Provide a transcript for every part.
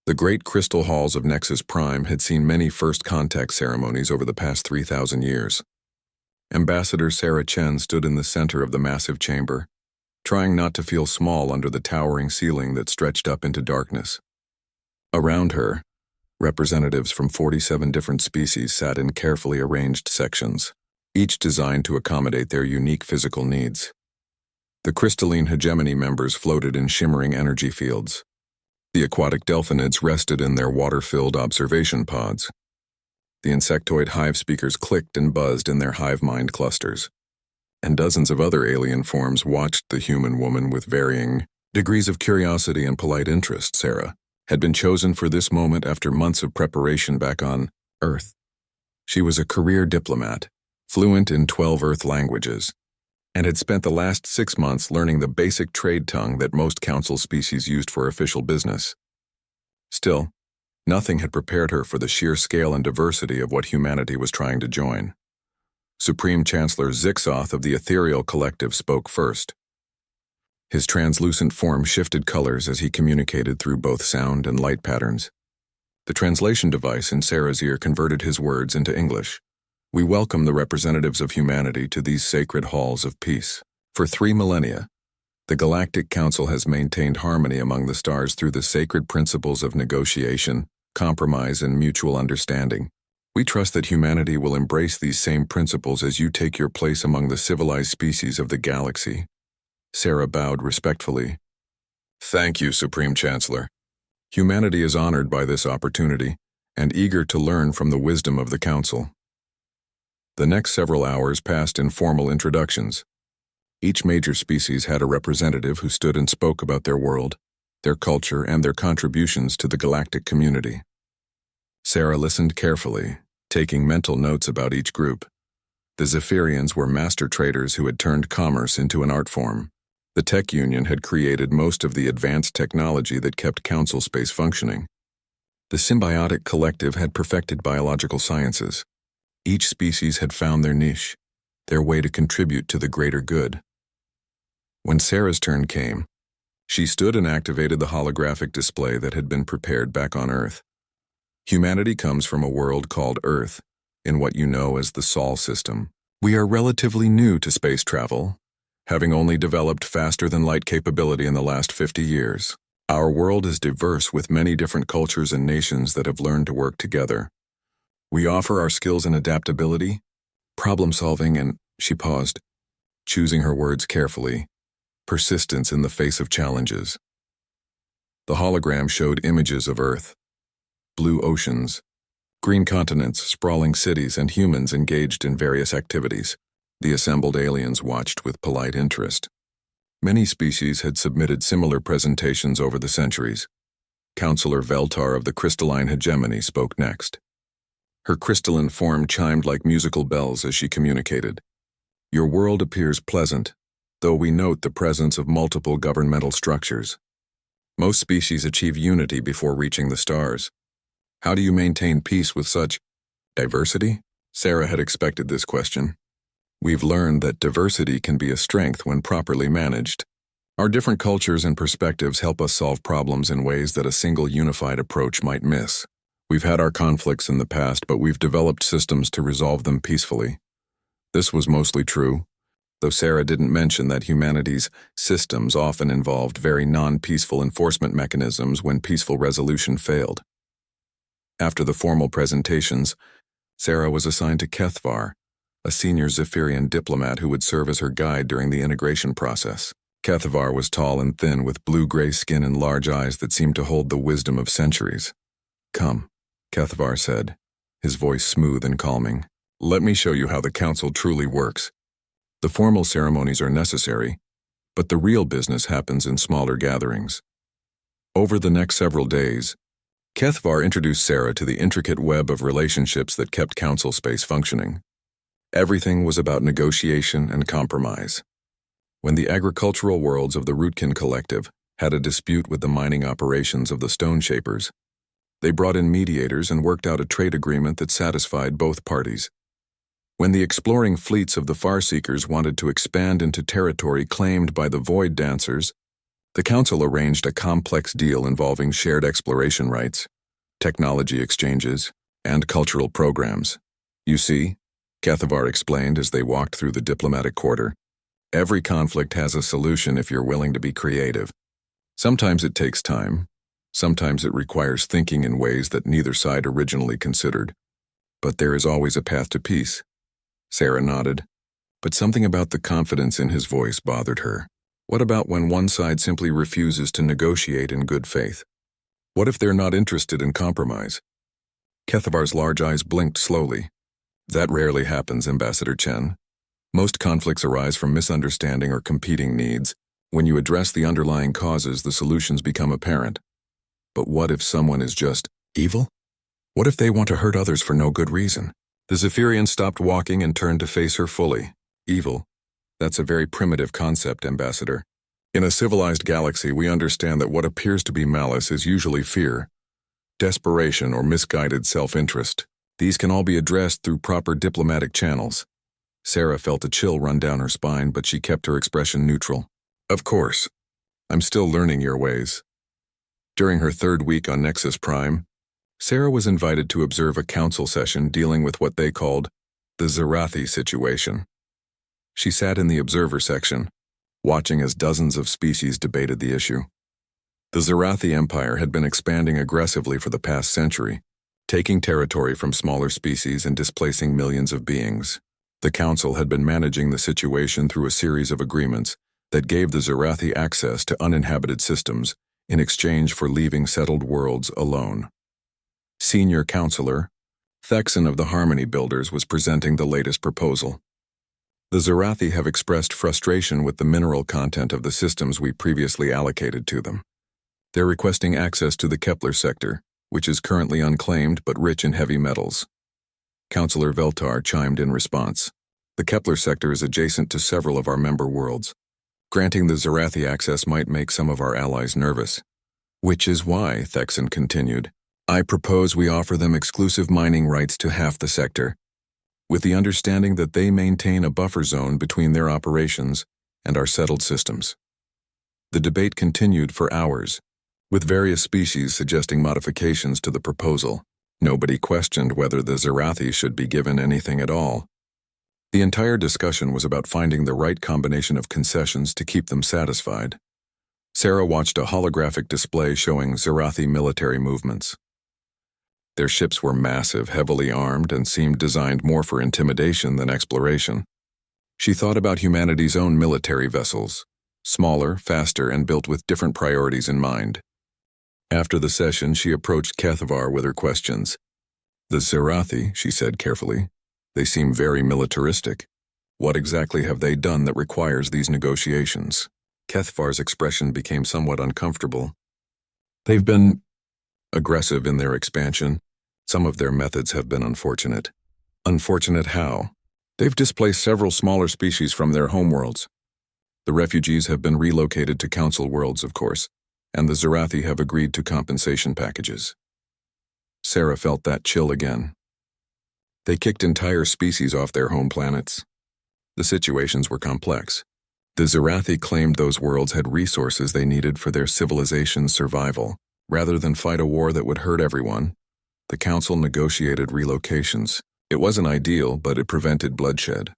The great crystal halls of Nexus Prime had seen many first contact ceremonies over the past 3,000 years. Ambassador Sarah Chen stood in the center of the massive chamber, trying not to feel small under the towering ceiling that stretched up into darkness. Around her, representatives from 47 different species sat in carefully arranged sections, each designed to accommodate their unique physical needs. The crystalline hegemony members floated in shimmering energy fields. The aquatic delphinids rested in their water-filled observation pods. The insectoid hive speakers clicked and buzzed in their hive mind clusters. And dozens of other alien forms watched the human woman with varying degrees of curiosity and polite interest. Sarah had been chosen for this moment after months of preparation back on Earth. She was a career diplomat, fluent in 12 Earth languages, and had spent the last 6 months learning the basic trade tongue that most council species used for official business. Still, nothing had prepared her for the sheer scale and diversity of what humanity was trying to join. Supreme Chancellor Zixoth of the Ethereal Collective spoke first. His translucent form shifted colors as he communicated through both sound and light patterns. The translation device in Sarah's ear converted his words into English. We welcome the representatives of humanity to these sacred halls of peace. For 3 millennia, the Galactic Council has maintained harmony among the stars through the sacred principles of negotiation, compromise, and mutual understanding. We trust that humanity will embrace these same principles as you take your place among the civilized species of the galaxy. Sarah bowed respectfully. Thank you, Supreme Chancellor. Humanity is honored by this opportunity and eager to learn from the wisdom of the Council. The next several hours passed in formal introductions. Each major species had a representative who stood and spoke about their world, their culture, and their contributions to the galactic community. Sarah listened carefully, taking mental notes about each group. The Zephyrians were master traders who had turned commerce into an art form. The Tech Union had created most of the advanced technology that kept Council space functioning. The Symbiotic Collective had perfected biological sciences. Each species had found their niche, their way to contribute to the greater good. When Sarah's turn came, she stood and activated the holographic display that had been prepared back on Earth. Humanity comes from a world called Earth, in what you know as the Sol system. We are relatively new to space travel, having only developed faster-than-light capability in the last 50 years. Our world is diverse with many different cultures and nations that have learned to work together. We offer our skills in adaptability, problem-solving, and, she paused, choosing her words carefully, persistence in the face of challenges. The hologram showed images of Earth, blue oceans, green continents, sprawling cities, and humans engaged in various activities. The assembled aliens watched with polite interest. Many species had submitted similar presentations over the centuries. Councillor Veltar of the Crystalline Hegemony spoke next. Her crystalline form chimed like musical bells as she communicated. Your world appears pleasant, though we note the presence of multiple governmental structures. Most species achieve unity before reaching the stars. How do you maintain peace with such diversity? Sarah had expected this question. We've learned that diversity can be a strength when properly managed. Our different cultures and perspectives help us solve problems in ways that a single unified approach might miss. We've had our conflicts in the past, but we've developed systems to resolve them peacefully. This was mostly true, though Sarah didn't mention that humanity's systems often involved very non-peaceful enforcement mechanisms when peaceful resolution failed. After the formal presentations, Sarah was assigned to Kethvar, a senior Zephyrian diplomat who would serve as her guide during the integration process. Kethvar was tall and thin with blue-gray skin and large eyes that seemed to hold the wisdom of centuries. Come, Kethvar said, his voice smooth and calming. Let me show you how the Council truly works. The formal ceremonies are necessary, but the real business happens in smaller gatherings. Over the next several days, Kethvar introduced Sarah to the intricate web of relationships that kept Council space functioning. Everything was about negotiation and compromise. When the agricultural worlds of the Rootkin Collective had a dispute with the mining operations of the Stone Shapers, they brought in mediators and worked out a trade agreement that satisfied both parties. When the exploring fleets of the Farseekers wanted to expand into territory claimed by the Void Dancers, The Council arranged a complex deal involving shared exploration rights, technology exchanges, and cultural programs. You see, Kethavar explained as they walked through the diplomatic quarter, every conflict has a solution if you're willing to be creative. Sometimes it takes time, sometimes it requires thinking in ways that neither side originally considered. But there is always a path to peace. Sarah nodded, but something about the confidence in his voice bothered her. What about when one side simply refuses to negotiate in good faith? What if they're not interested in compromise? Kethavar's large eyes blinked slowly. That rarely happens, Ambassador Chen. Most conflicts arise from misunderstanding or competing needs. When you address the underlying causes, the solutions become apparent. But what if someone is just evil? What if they want to hurt others for no good reason? The Zephyrian stopped walking and turned to face her fully. Evil? That's a very primitive concept, Ambassador. In a civilized galaxy, we understand that what appears to be malice is usually fear, desperation, or misguided self-interest. These can all be addressed through proper diplomatic channels. Sarah felt a chill run down her spine, but she kept her expression neutral. Of course. I'm still learning your ways. During her third week on Nexus Prime, Sarah was invited to observe a council session dealing with what they called the Zarathi situation. She sat in the observer section, watching as dozens of species debated the issue. The Zarathi Empire had been expanding aggressively for the past century, taking territory from smaller species and displacing millions of beings. The Council had been managing the situation through a series of agreements that gave the Zarathi access to uninhabited systems in exchange for leaving settled worlds alone. Senior Counselor, Thexan of the Harmony Builders, was presenting the latest proposal. The Zarathi have expressed frustration with the mineral content of the systems we previously allocated to them. They're requesting access to the Kepler sector, which is currently unclaimed but rich in heavy metals. Counselor Veltar chimed in response. The Kepler sector is adjacent to several of our member worlds. Granting the Zarathi access might make some of our allies nervous. Which is why, Thexan continued, I propose we offer them exclusive mining rights to half the sector, with the understanding that they maintain a buffer zone between their operations and our settled systems. The debate continued for hours, with various species suggesting modifications to the proposal. Nobody questioned whether the Zarathi should be given anything at all. The entire discussion was about finding the right combination of concessions to keep them satisfied. Sarah watched a holographic display showing Zarathi military movements. Their ships were massive, heavily armed, and seemed designed more for intimidation than exploration. She thought about humanity's own military vessels, smaller, faster, and built with different priorities in mind. After the session, she approached Kethavar with her questions. The Zarathi, she said carefully, they seem very militaristic. What exactly have they done that requires these negotiations? Kethavar's expression became somewhat uncomfortable. They've been aggressive in their expansion. Some of their methods have been unfortunate. Unfortunate how? They've displaced several smaller species from their homeworlds. The refugees have been relocated to Council worlds, of course, and the Zarathi have agreed to compensation packages. Sarah felt that chill again. They kicked entire species off their home planets. The situations were complex. The Zarathi claimed those worlds had resources they needed for their civilization's survival. Rather than fight a war that would hurt everyone, the Council negotiated relocations. It wasn't ideal, but it prevented bloodshed.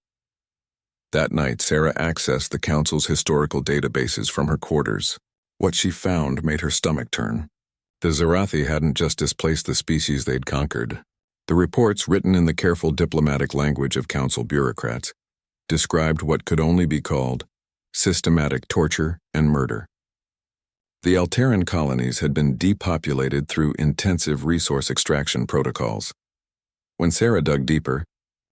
That night, Sarah accessed the Council's historical databases from her quarters. What she found made her stomach turn. The Zarathi hadn't just displaced the species they'd conquered. The reports, written in the careful diplomatic language of Council bureaucrats, described what could only be called systematic torture and murder. The Alteran colonies had been depopulated through intensive resource extraction protocols. When Sarah dug deeper,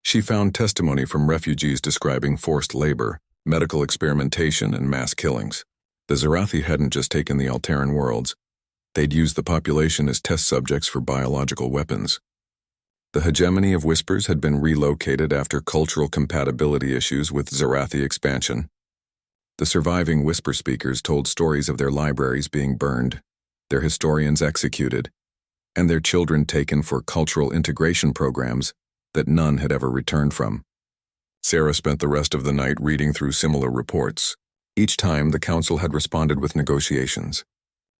she found testimony from refugees describing forced labor, medical experimentation, and mass killings. The Zarathi hadn't just taken the Alteran worlds. They'd used the population as test subjects for biological weapons. The hegemony of Whispers had been relocated after cultural compatibility issues with Zarathi expansion. The surviving Whisper speakers told stories of their libraries being burned, their historians executed, and their children taken for cultural integration programs that none had ever returned from. Sarah spent the rest of the night reading through similar reports. Each time, the Council had responded with negotiations.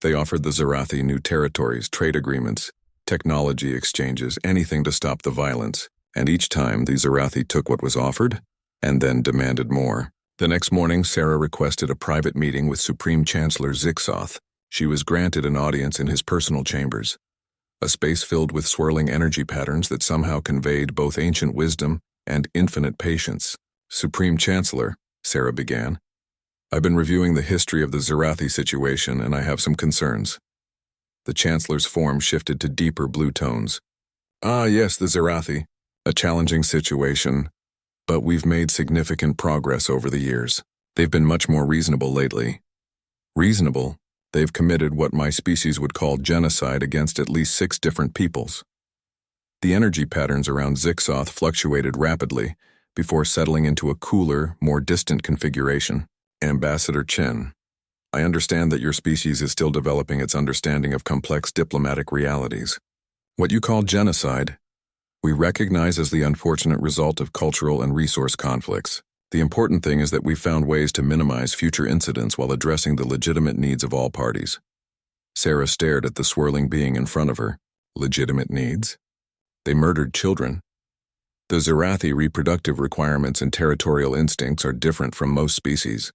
They offered the Zarathi new territories, trade agreements, technology exchanges, anything to stop the violence, and each time the Zarathi took what was offered and then demanded more. The next morning, Sarah requested a private meeting with Supreme Chancellor Zixoth. She was granted an audience in his personal chambers, a space filled with swirling energy patterns that somehow conveyed both ancient wisdom and infinite patience. "Supreme Chancellor," Sarah began, "I've been reviewing the history of the Zarathi situation, and I have some concerns." The Chancellor's form shifted to deeper blue tones. "Ah, yes, the Zarathi. A challenging situation, but we've made significant progress over the years. They've been much more reasonable lately." "Reasonable? They've committed what my species would call genocide against at least 6 different peoples." The energy patterns around Zixoth fluctuated rapidly before settling into a cooler, more distant configuration. "Ambassador Chen, I understand that your species is still developing its understanding of complex diplomatic realities. What you call genocide, we recognize as the unfortunate result of cultural and resource conflicts. The important thing is that we've found ways to minimize future incidents while addressing the legitimate needs of all parties." Sarah stared at the swirling being in front of her. Legitimate needs? They murdered children. The Zarathi reproductive requirements and territorial instincts are different from most species.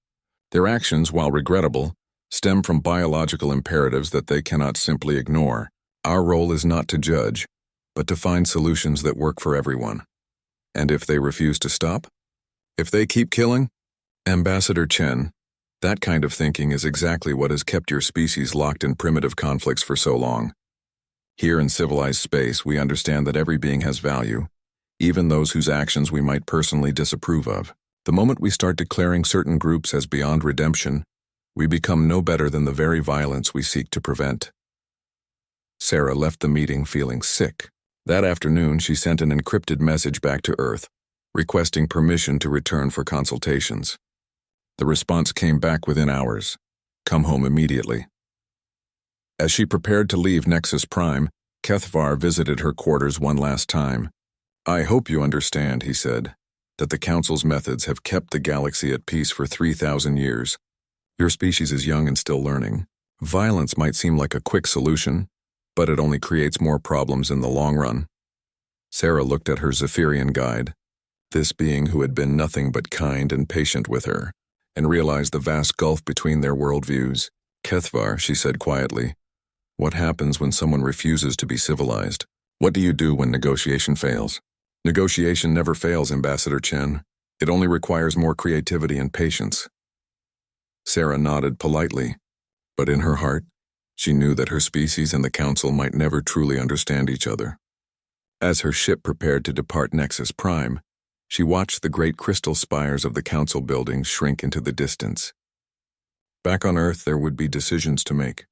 Their actions, while regrettable, stem from biological imperatives that they cannot simply ignore. Our role is not to judge, but to find solutions that work for everyone. And if they refuse to stop? If they keep killing? Ambassador Chen, that kind of thinking is exactly what has kept your species locked in primitive conflicts for so long. Here in civilized space, we understand that every being has value, even those whose actions we might personally disapprove of. The moment we start declaring certain groups as beyond redemption, we become no better than the very violence we seek to prevent. Sarah left the meeting feeling sick. That afternoon, she sent an encrypted message back to Earth, requesting permission to return for consultations. The response came back within hours. "Come home immediately." As she prepared to leave Nexus Prime, Kethvar visited her quarters one last time. "I hope you understand," he said, "that the Council's methods have kept the galaxy at peace for 3,000 years. Your species is young and still learning. Violence might seem like a quick solution, but it only creates more problems in the long run." Sarah looked at her Zephyrian guide, this being who had been nothing but kind and patient with her, and realized the vast gulf between their worldviews. "Kethvar," she said quietly, "what happens when someone refuses to be civilized? What do you do when negotiation fails?" "Negotiation never fails, Ambassador Chen. It only requires more creativity and patience." Sarah nodded politely, but in her heart, she knew that her species and the Council might never truly understand each other. As her ship prepared to depart Nexus Prime, she watched the great crystal spires of the Council buildings shrink into the distance. Back on Earth, there would be decisions to make.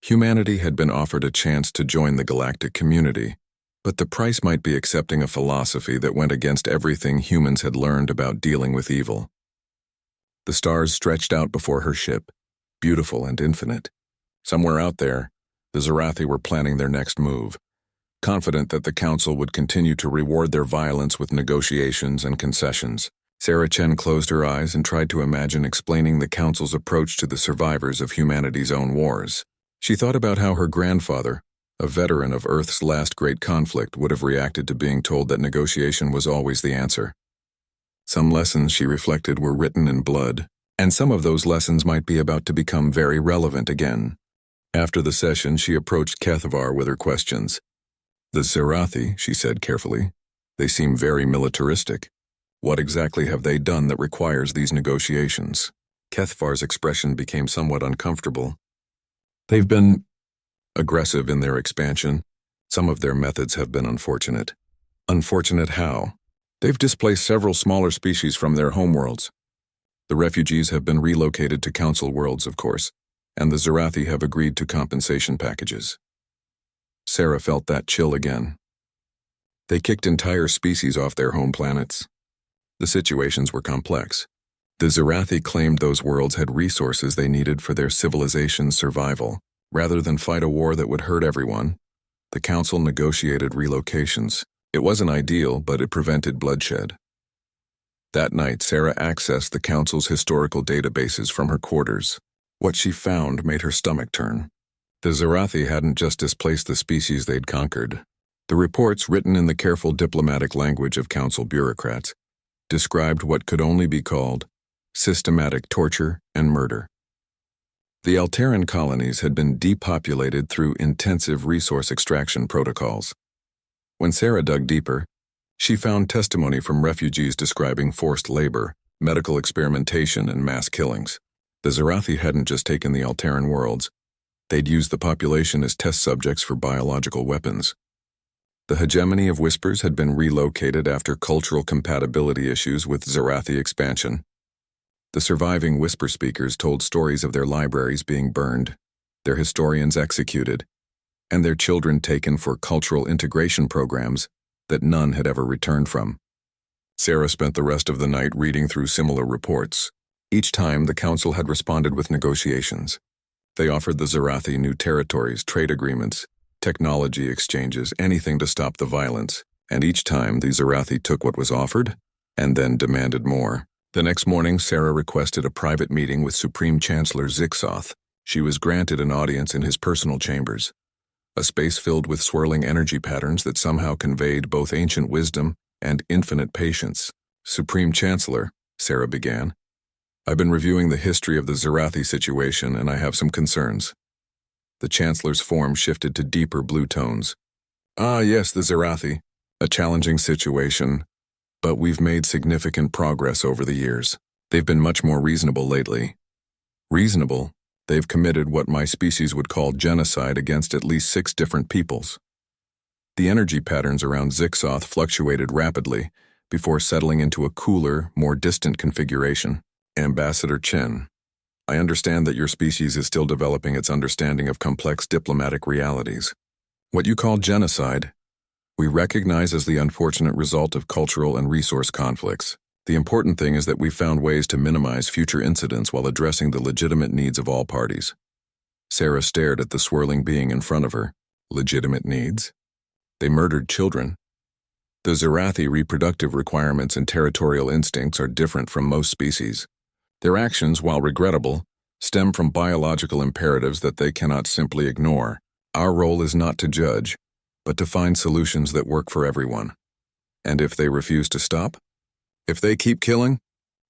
Humanity had been offered a chance to join the galactic community, but the price might be accepting a philosophy that went against everything humans had learned about dealing with evil. The stars stretched out before her ship, beautiful and infinite. Somewhere out there, the Zarathi were planning their next move, confident that the Council would continue to reward their violence with negotiations and concessions. Sarah Chen closed her eyes and tried to imagine explaining the Council's approach to the survivors of humanity's own wars. She thought about how her grandfather, a veteran of Earth's last great conflict, would have reacted to being told that negotiation was always the answer. Some lessons, she reflected, were written in blood, and some of those lessons might be about to become very relevant again. After the session, she approached Kethvar with her questions. "The Zarathi," she said carefully, "they seem very militaristic. What exactly have they done that requires these negotiations?" Kethvar's expression became somewhat uncomfortable. "They've been aggressive in their expansion. Some of their methods have been unfortunate." "Unfortunate how?" "They've displaced several smaller species from their homeworlds. The refugees have been relocated to Council worlds, of course, and the Zarathi have agreed to compensation packages." Sarah felt that chill again. They kicked entire species off their home planets. The situations were complex. The Zarathi claimed those worlds had resources they needed for their civilization's survival. Rather than fight a war that would hurt everyone, the Council negotiated relocations. It wasn't ideal, but it prevented bloodshed. That night, Sarah accessed the Council's historical databases from her quarters. What she found made her stomach turn. The Zarathi hadn't just displaced the species they'd conquered. The reports, written in the careful diplomatic language of Council bureaucrats, described what could only be called systematic torture and murder. The Alteran colonies had been depopulated through intensive resource extraction protocols. When Sarah dug deeper, she found testimony from refugees describing forced labor, medical experimentation, and mass killings. The Zarathi hadn't just taken the Alteran worlds, they'd used the population as test subjects for biological weapons. The hegemony of Whispers had been relocated after cultural compatibility issues with Zarathi expansion. The surviving Whisper speakers told stories of their libraries being burned, their historians executed, and their children taken for cultural integration programs that none had ever returned from. Sarah spent the rest of the night reading through similar reports. Each time, the Council had responded with negotiations. They offered the Zarathi new territories, trade agreements, technology exchanges, anything to stop the violence, and each time the Zarathi took what was offered and then demanded more. The next morning, Sarah requested a private meeting with Supreme Chancellor Zixoth. She was granted an audience in his personal chambers, a space filled with swirling energy patterns that somehow conveyed both ancient wisdom and infinite patience. "Supreme Chancellor," Sarah began, "I've been reviewing the history of the Zarathi situation, and I have some concerns." The Chancellor's form shifted to deeper blue tones. "Ah, yes, the Zarathi. A challenging situation, but we've made significant progress over the years. They've been much more reasonable lately." "Reasonable? They've committed what my species would call genocide against at least 6 different peoples." The energy patterns around Zixoth fluctuated rapidly before settling into a cooler, more distant configuration. "Ambassador Chen, I understand that your species is still developing its understanding of complex diplomatic realities. What you call genocide, we recognize as the unfortunate result of cultural and resource conflicts. The important thing is that we found ways to minimize future incidents while addressing the legitimate needs of all parties." Sarah stared at the swirling being in front of her. Legitimate needs? They murdered children. The Zarathi reproductive requirements and territorial instincts are different from most species. Their actions, while regrettable, stem from biological imperatives that they cannot simply ignore. Our role is not to judge, but to find solutions that work for everyone. And if they refuse to stop? If they keep killing?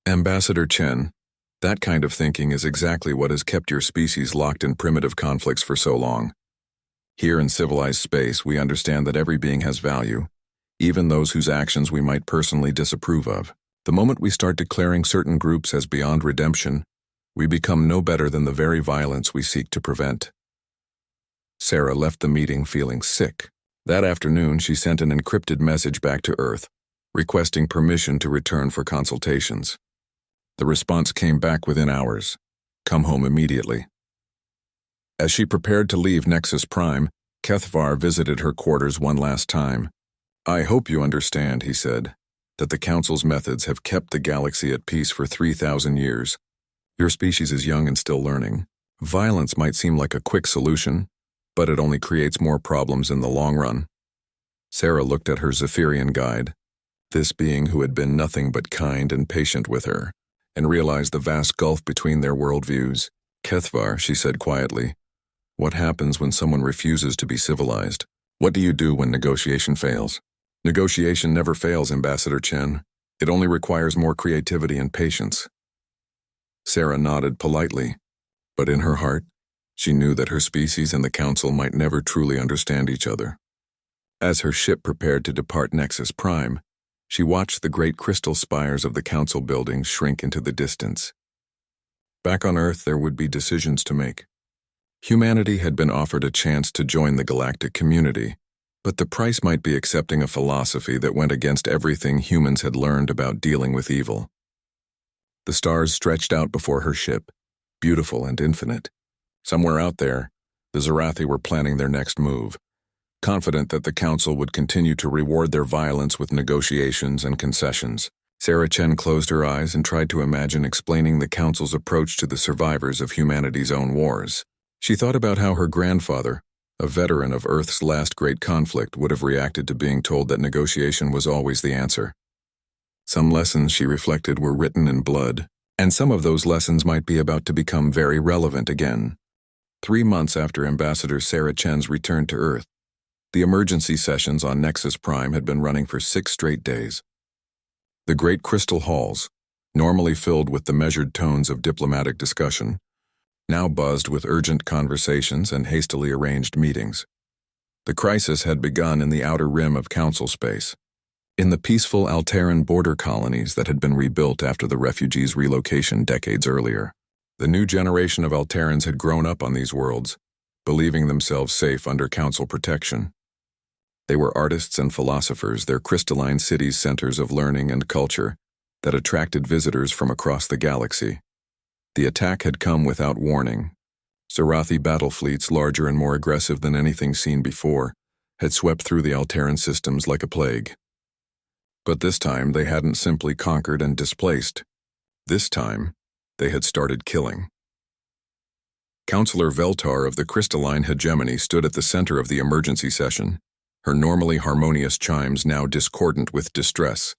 Ambassador Chen, that kind of thinking is exactly what has kept your species locked in primitive conflicts for so long. Here in civilized space, we understand that every being has value, even those whose actions we might personally disapprove of. The moment we start declaring certain groups as beyond redemption, we become no better than the very violence we seek to prevent. Sarah left the meeting feeling sick. That afternoon, she sent an encrypted message back to Earth, requesting permission to return for consultations. The response came back within hours. "Come home immediately." As she prepared to leave Nexus Prime, Kethvar visited her quarters one last time. "I hope you understand," he said, "that the Council's methods have kept the galaxy at peace for 3,000 years. Your species is young and still learning. Violence might seem like a quick solution, but it only creates more problems in the long run." Sarah looked at her Zephyrian guide, this being who had been nothing but kind and patient with her, and realized the vast gulf between their worldviews. "Kethvar," she said quietly, "what happens when someone refuses to be civilized? What do you do when negotiation fails?" "Negotiation never fails, Ambassador Chen. It only requires more creativity and patience." Sarah nodded politely, but in her heart, she knew that her species and the Council might never truly understand each other. As her ship prepared to depart Nexus Prime, she watched the great crystal spires of the Council buildings shrink into the distance. Back on Earth, there would be decisions to make. Humanity had been offered a chance to join the galactic community, but the price might be accepting a philosophy that went against everything humans had learned about dealing with evil. The stars stretched out before her ship, beautiful and infinite. Somewhere out there, the Zarathi were planning their next move, confident that the Council would continue to reward their violence with negotiations and concessions. Sarah Chen closed her eyes and tried to imagine explaining the Council's approach to the survivors of humanity's own wars. She thought about how her grandfather, a veteran of Earth's last great conflict, would have reacted to being told that negotiation was always the answer. Some lessons, she reflected, were written in blood, and some of those lessons might be about to become very relevant again. 3 months after Ambassador Sarah Chen's return to Earth, the emergency sessions on Nexus Prime had been running for 6 straight days. The great crystal halls, normally filled with the measured tones of diplomatic discussion, now buzzed with urgent conversations and hastily arranged meetings. The crisis had begun in the outer rim of council space, in the peaceful Alteran border colonies that had been rebuilt after the refugees' relocation decades earlier. The new generation of Alterans had grown up on these worlds, believing themselves safe under council protection. They were artists and philosophers, their crystalline cities centers of learning and culture that attracted visitors from across the galaxy. The attack had come without warning. Zarathi battle fleets, larger and more aggressive than anything seen before, had swept through the Alteran systems like a plague. But this time they hadn't simply conquered and displaced. This time, they had started killing. Counselor Veltar of the crystalline hegemony stood at the center of the emergency session, her normally harmonious chimes now discordant with distress.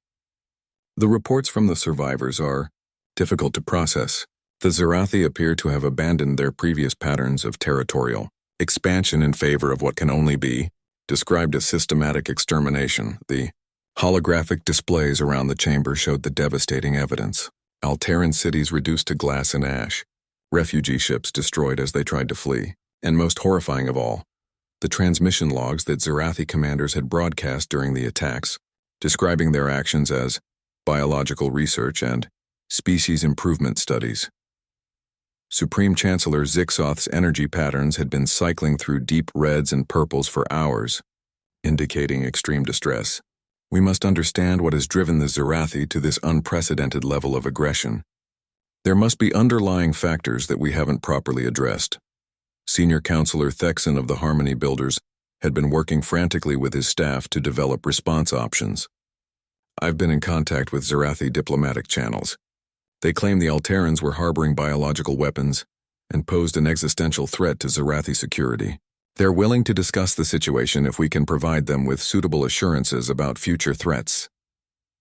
The reports from the survivors are difficult to process. The Zarathi appear to have abandoned their previous patterns of territorial expansion in favor of what can only be described as systematic extermination. The holographic displays around the chamber showed the devastating evidence. Alteran cities reduced to glass and ash, refugee ships destroyed as they tried to flee, and most horrifying of all, the transmission logs that Zarathi commanders had broadcast during the attacks, describing their actions as biological research and species improvement studies. Supreme Chancellor Zixoth's energy patterns had been cycling through deep reds and purples for hours, indicating extreme distress. We must understand what has driven the Zarathi to this unprecedented level of aggression. There must be underlying factors that we haven't properly addressed. Senior Counselor Thexan of the Harmony Builders had been working frantically with his staff to develop response options. I've been in contact with Zarathi diplomatic channels. They claim the Alterans were harboring biological weapons and posed an existential threat to Zarathi security. They're willing to discuss the situation if we can provide them with suitable assurances about future threats.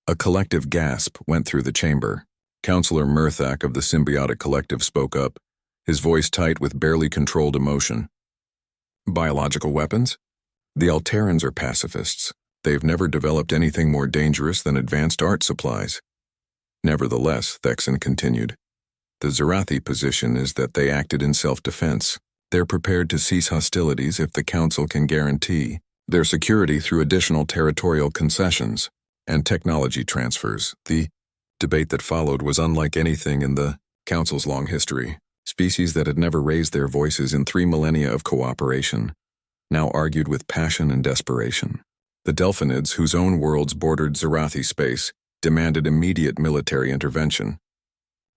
A collective gasp went through the chamber. Counselor Murthak of the Symbiotic Collective spoke up, his voice tight with barely controlled emotion. Biological weapons? The Alterans are pacifists. They've never developed anything more dangerous than advanced art supplies. Nevertheless, Thexan continued, the Zarathi position is that they acted in self-defense. They're prepared to cease hostilities if the Council can guarantee their security through additional territorial concessions and technology transfers. The debate that followed was unlike anything in the Council's long history. Species that had never raised their voices in 3 millennia of cooperation now argued with passion and desperation. The Delphinids, whose own worlds bordered Zarathi space, demanded immediate military intervention.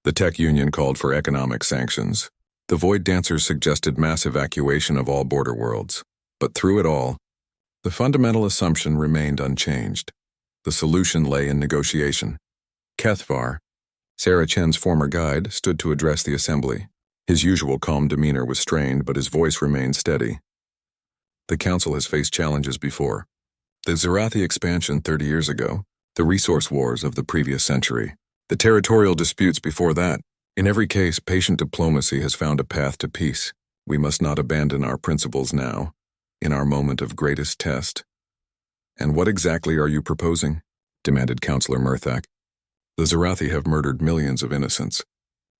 The Tech Union called for economic sanctions. The Void Dancers suggested mass evacuation of all border worlds. But through it all, the fundamental assumption remained unchanged. The solution lay in negotiation. Kethvar, Sarah Chen's former guide, stood to address the assembly. His usual calm demeanor was strained, but his voice remained steady. The Council has faced challenges before. The Zarathi expansion 30 years ago, the resource wars of the previous century, the territorial disputes before that. In every case, patient diplomacy has found a path to peace. We must not abandon our principles now, in our moment of greatest test. And what exactly are you proposing? Demanded Counselor Murthak. The Zarathi have murdered millions of innocents.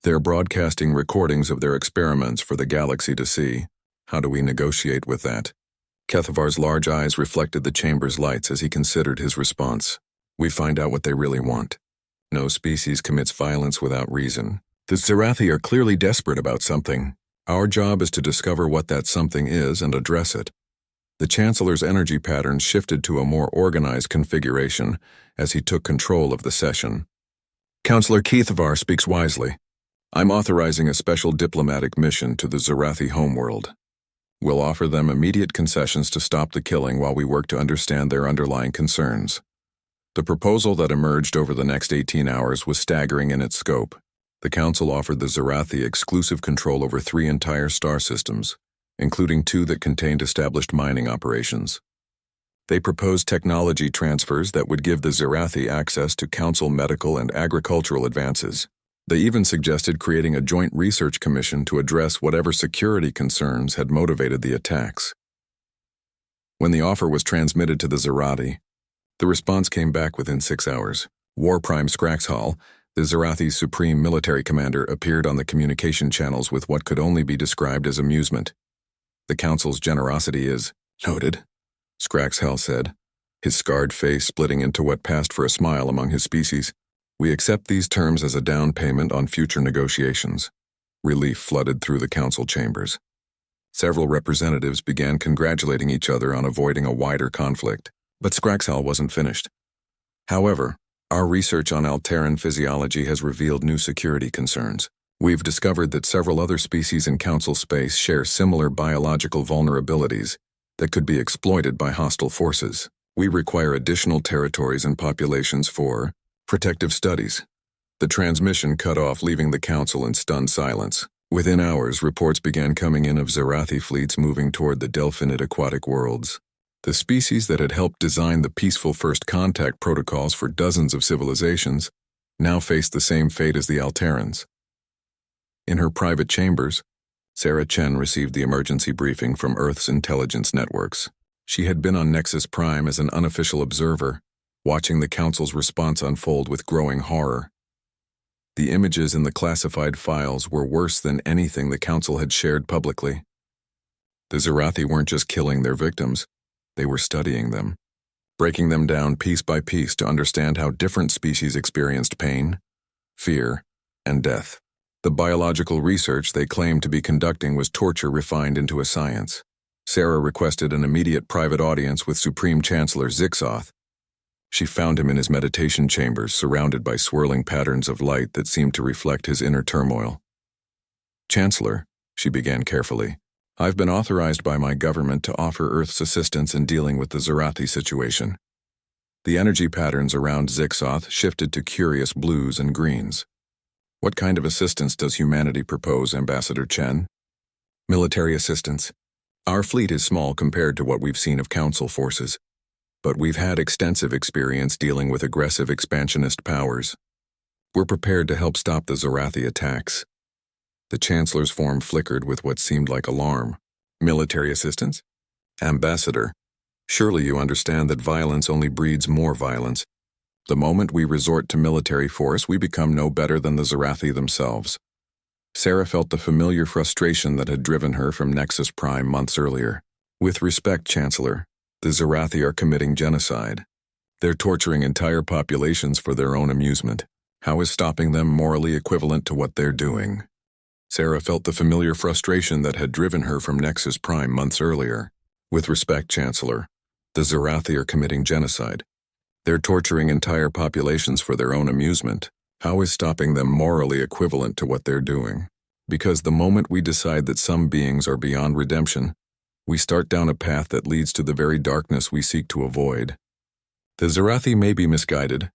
They're broadcasting recordings of their experiments for the galaxy to see. How do we negotiate with that? Kethavar's large eyes reflected the chamber's lights as he considered his response. We find out what they really want. No species commits violence without reason. The Zarathi are clearly desperate about something. Our job is to discover what that something is and address it. The Chancellor's energy patterns shifted to a more organized configuration as he took control of the session. Counselor Kethavar speaks wisely. I'm authorizing a special diplomatic mission to the Zarathi homeworld. We'll offer them immediate concessions to stop the killing while we work to understand their underlying concerns. The proposal that emerged over the next 18 hours was staggering in its scope. The Council offered the Zarathi exclusive control over 3 entire star systems, including 2 that contained established mining operations. They proposed technology transfers that would give the Zarathi access to council medical and agricultural advances. They even suggested creating a joint research commission to address whatever security concerns had motivated the attacks. When the offer was transmitted to the Zarathi, the response came back within 6 hours. War Prime Skraxhal, the Zarathi's supreme military commander, appeared on the communication channels with what could only be described as amusement. "The Council's generosity is noted," Skraxhal said, his scarred face splitting into what passed for a smile among his species. "We accept these terms as a down payment on future negotiations." Relief flooded through the council chambers. Several representatives began congratulating each other on avoiding a wider conflict, but Skraxhal wasn't finished. "However, our research on Alterran physiology has revealed new security concerns. We've discovered that several other species in council space share similar biological vulnerabilities that could be exploited by hostile forces. We require additional territories and populations for protective studies." The transmission cut off, leaving the council in stunned silence. Within hours, reports began coming in of Zarathi fleets moving toward the Delphinid aquatic worlds. The species that had helped design the peaceful first contact protocols for dozens of civilizations now faced the same fate as the Alterrans. In her private chambers, Sarah Chen received the emergency briefing from Earth's intelligence networks. She had been on Nexus Prime as an unofficial observer, watching the Council's response unfold with growing horror. The images in the classified files were worse than anything the Council had shared publicly. The Zarathi weren't just killing their victims, they were studying them, breaking them down piece by piece to understand how different species experienced pain, fear, and death. The biological research they claimed to be conducting was torture refined into a science. Sarah requested an immediate private audience with Supreme Chancellor Zixoth. She found him in his meditation chambers, surrounded by swirling patterns of light that seemed to reflect his inner turmoil. "Chancellor," she began carefully, "I've been authorized by my government to offer Earth's assistance in dealing with the Zarathi situation." The energy patterns around Zixoth shifted to curious blues and greens. "What kind of assistance does humanity propose, Ambassador Chen?" "Military assistance. Our fleet is small compared to what we've seen of Council forces, but we've had extensive experience dealing with aggressive expansionist powers. We're prepared to help stop the Zarathi attacks." The Chancellor's form flickered with what seemed like alarm. "Military assistance? Ambassador, surely you understand that violence only breeds more violence. The moment we resort to military force, we become no better than the Zarathi themselves." Sarah felt the familiar frustration that had driven her from Nexus Prime months earlier. "With respect, Chancellor, the Zarathi are committing genocide. They're torturing entire populations for their own amusement. How is stopping them morally equivalent to what they're doing?" Sarah felt the familiar frustration that had driven her from Nexus Prime months earlier. "With respect, Chancellor, the Zarathi are committing genocide. They're torturing entire populations for their own amusement. How is stopping them morally equivalent to what they're doing? Because the moment we decide that some beings are beyond redemption, we start down a path that leads to the very darkness we seek to avoid. The Zarathi may be misguided,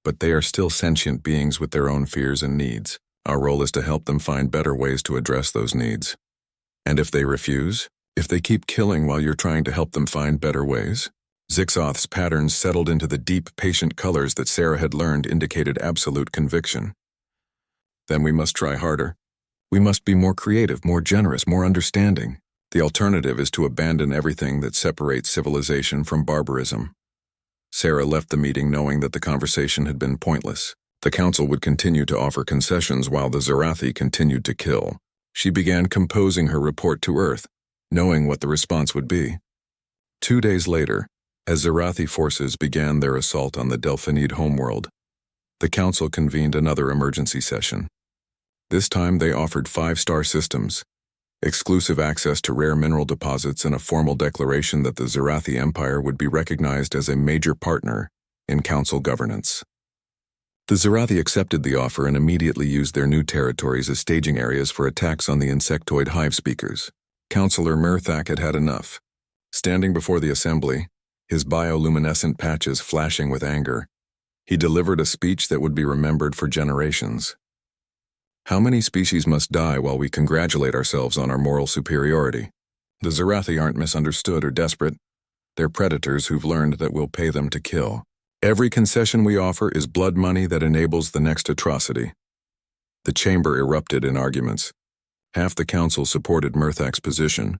but they are still sentient beings with their own fears and needs. Our role is to help them find better ways to address those needs. And if they refuse, if they keep killing while you're trying to help them find better ways?" Zixoth's patterns settled into the deep, patient colors that Sarah had learned indicated absolute conviction. "Then we must try harder. We must be more creative, more generous, more understanding. The alternative is to abandon everything that separates civilization from barbarism." Sarah left the meeting knowing that the conversation had been pointless. The Council would continue to offer concessions while the Zarathi continued to kill. She began composing her report to Earth, knowing what the response would be. 2 days later, as Zarathi forces began their assault on the Delphinid homeworld, the Council convened another emergency session. This time they offered 5-star systems, exclusive access to rare mineral deposits, and a formal declaration that the Zarathi Empire would be recognized as a major partner in Council governance. The Zarathi accepted the offer and immediately used their new territories as staging areas for attacks on the insectoid hive speakers. Councillor Murthak had had enough. Standing before the assembly, his bioluminescent patches flashing with anger, he delivered a speech that would be remembered for generations. "How many species must die while we congratulate ourselves on our moral superiority? The Zarathi aren't misunderstood or desperate. They're predators who've learned that we'll pay them to kill. Every concession we offer is blood money that enables the next atrocity. The chamber erupted in arguments. Half the council supported Murthak's position,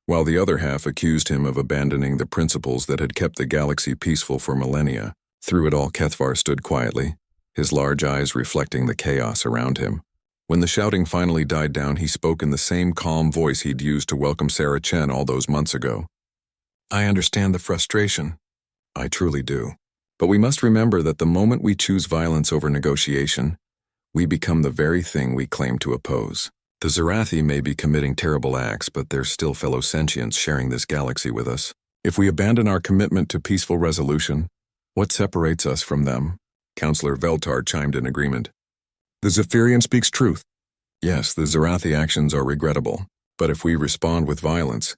while the other half accused him of abandoning the principles that had kept the galaxy peaceful for millennia. Through it all, Kethvar stood quietly, his large eyes reflecting the chaos around him. When the shouting finally died down, he spoke in the same calm voice he'd used to welcome Sarah Chen all those months ago. I understand the frustration. I truly do. But we must remember that the moment we choose violence over negotiation, we become the very thing we claim to oppose. The Zarathi may be committing terrible acts, but they're still fellow sentients sharing this galaxy with us. If we abandon our commitment to peaceful resolution, what separates us from them? Counselor Veltar chimed in agreement. The Zephyrian speaks truth. Yes, the Zarathi actions are regrettable, but if we respond with violence,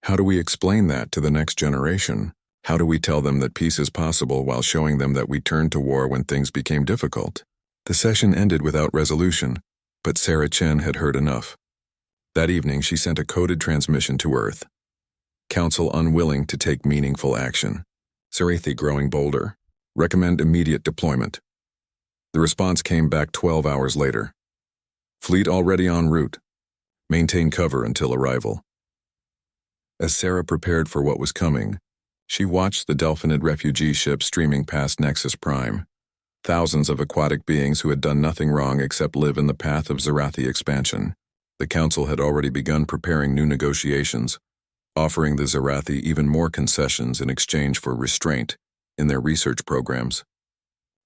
how do we explain that to the next generation? How do we tell them that peace is possible while showing them that we turned to war when things became difficult? The session ended without resolution, but Sarah Chen had heard enough. That evening, she sent a coded transmission to Earth. Council unwilling to take meaningful action. Zarathi growing bolder. Recommend immediate deployment. The response came back 12 hours later. Fleet already en route. Maintain cover until arrival. As Sarah prepared for what was coming, she watched the Delphinid refugee ship streaming past Nexus Prime. Thousands of aquatic beings who had done nothing wrong except live in the path of Zarathi expansion. The Council had already begun preparing new negotiations, offering the Zarathi even more concessions in exchange for restraint in their research programs.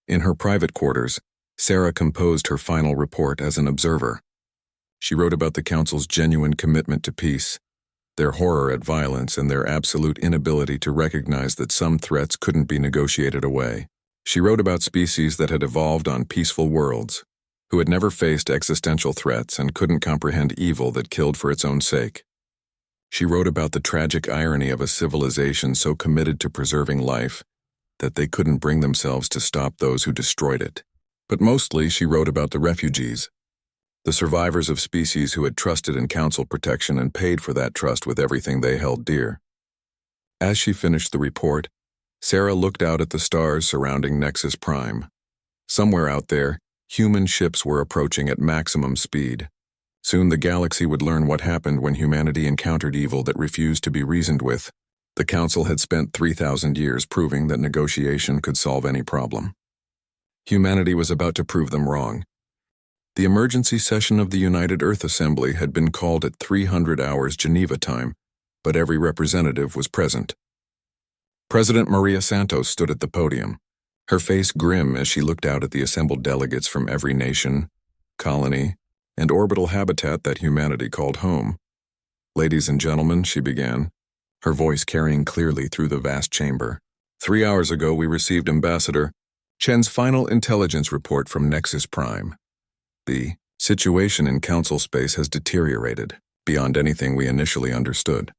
In her private quarters, Sarah composed her final report as an observer. She wrote about the Council's genuine commitment to peace, their horror at violence, and their absolute inability to recognize that some threats couldn't be negotiated away. She wrote about species that had evolved on peaceful worlds, who had never faced existential threats and couldn't comprehend evil that killed for its own sake. She wrote about the tragic irony of a civilization so committed to preserving life that they couldn't bring themselves to stop those who destroyed it. But mostly she wrote about the refugees, the survivors of species who had trusted in Council protection and paid for that trust with everything they held dear. As she finished the report, Sarah looked out at the stars surrounding Nexus Prime. Somewhere out there, human ships were approaching at maximum speed. Soon the galaxy would learn what happened when humanity encountered evil that refused to be reasoned with. The Council had spent 3,000 years proving that negotiation could solve any problem. Humanity was about to prove them wrong. The emergency session of the United Earth Assembly had been called at 300 hours Geneva time, but every representative was present. President Maria Santos stood at the podium, her face grim as she looked out at the assembled delegates from every nation, colony, and orbital habitat that humanity called home. Ladies and gentlemen, she began, her voice carrying clearly through the vast chamber. 3 hours ago, we received Ambassador Chen's final intelligence report from Nexus Prime. The situation in Council space has deteriorated beyond anything we initially understood.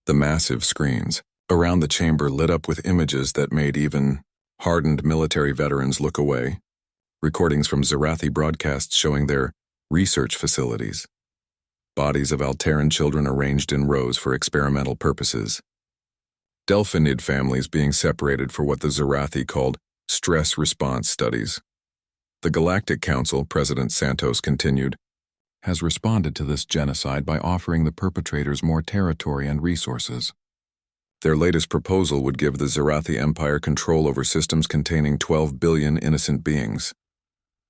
The massive screens around the chamber lit up with images that made even hardened military veterans look away. Recordings from Zarathi broadcasts showing their research facilities. Bodies of Alteran children arranged in rows for experimental purposes. Delphinid families being separated for what the Zarathi called stress response studies. The Galactic Council, President Santos continued, has responded to this genocide by offering the perpetrators more territory and resources. Their latest proposal would give the Zarathi Empire control over systems containing 12 billion innocent beings.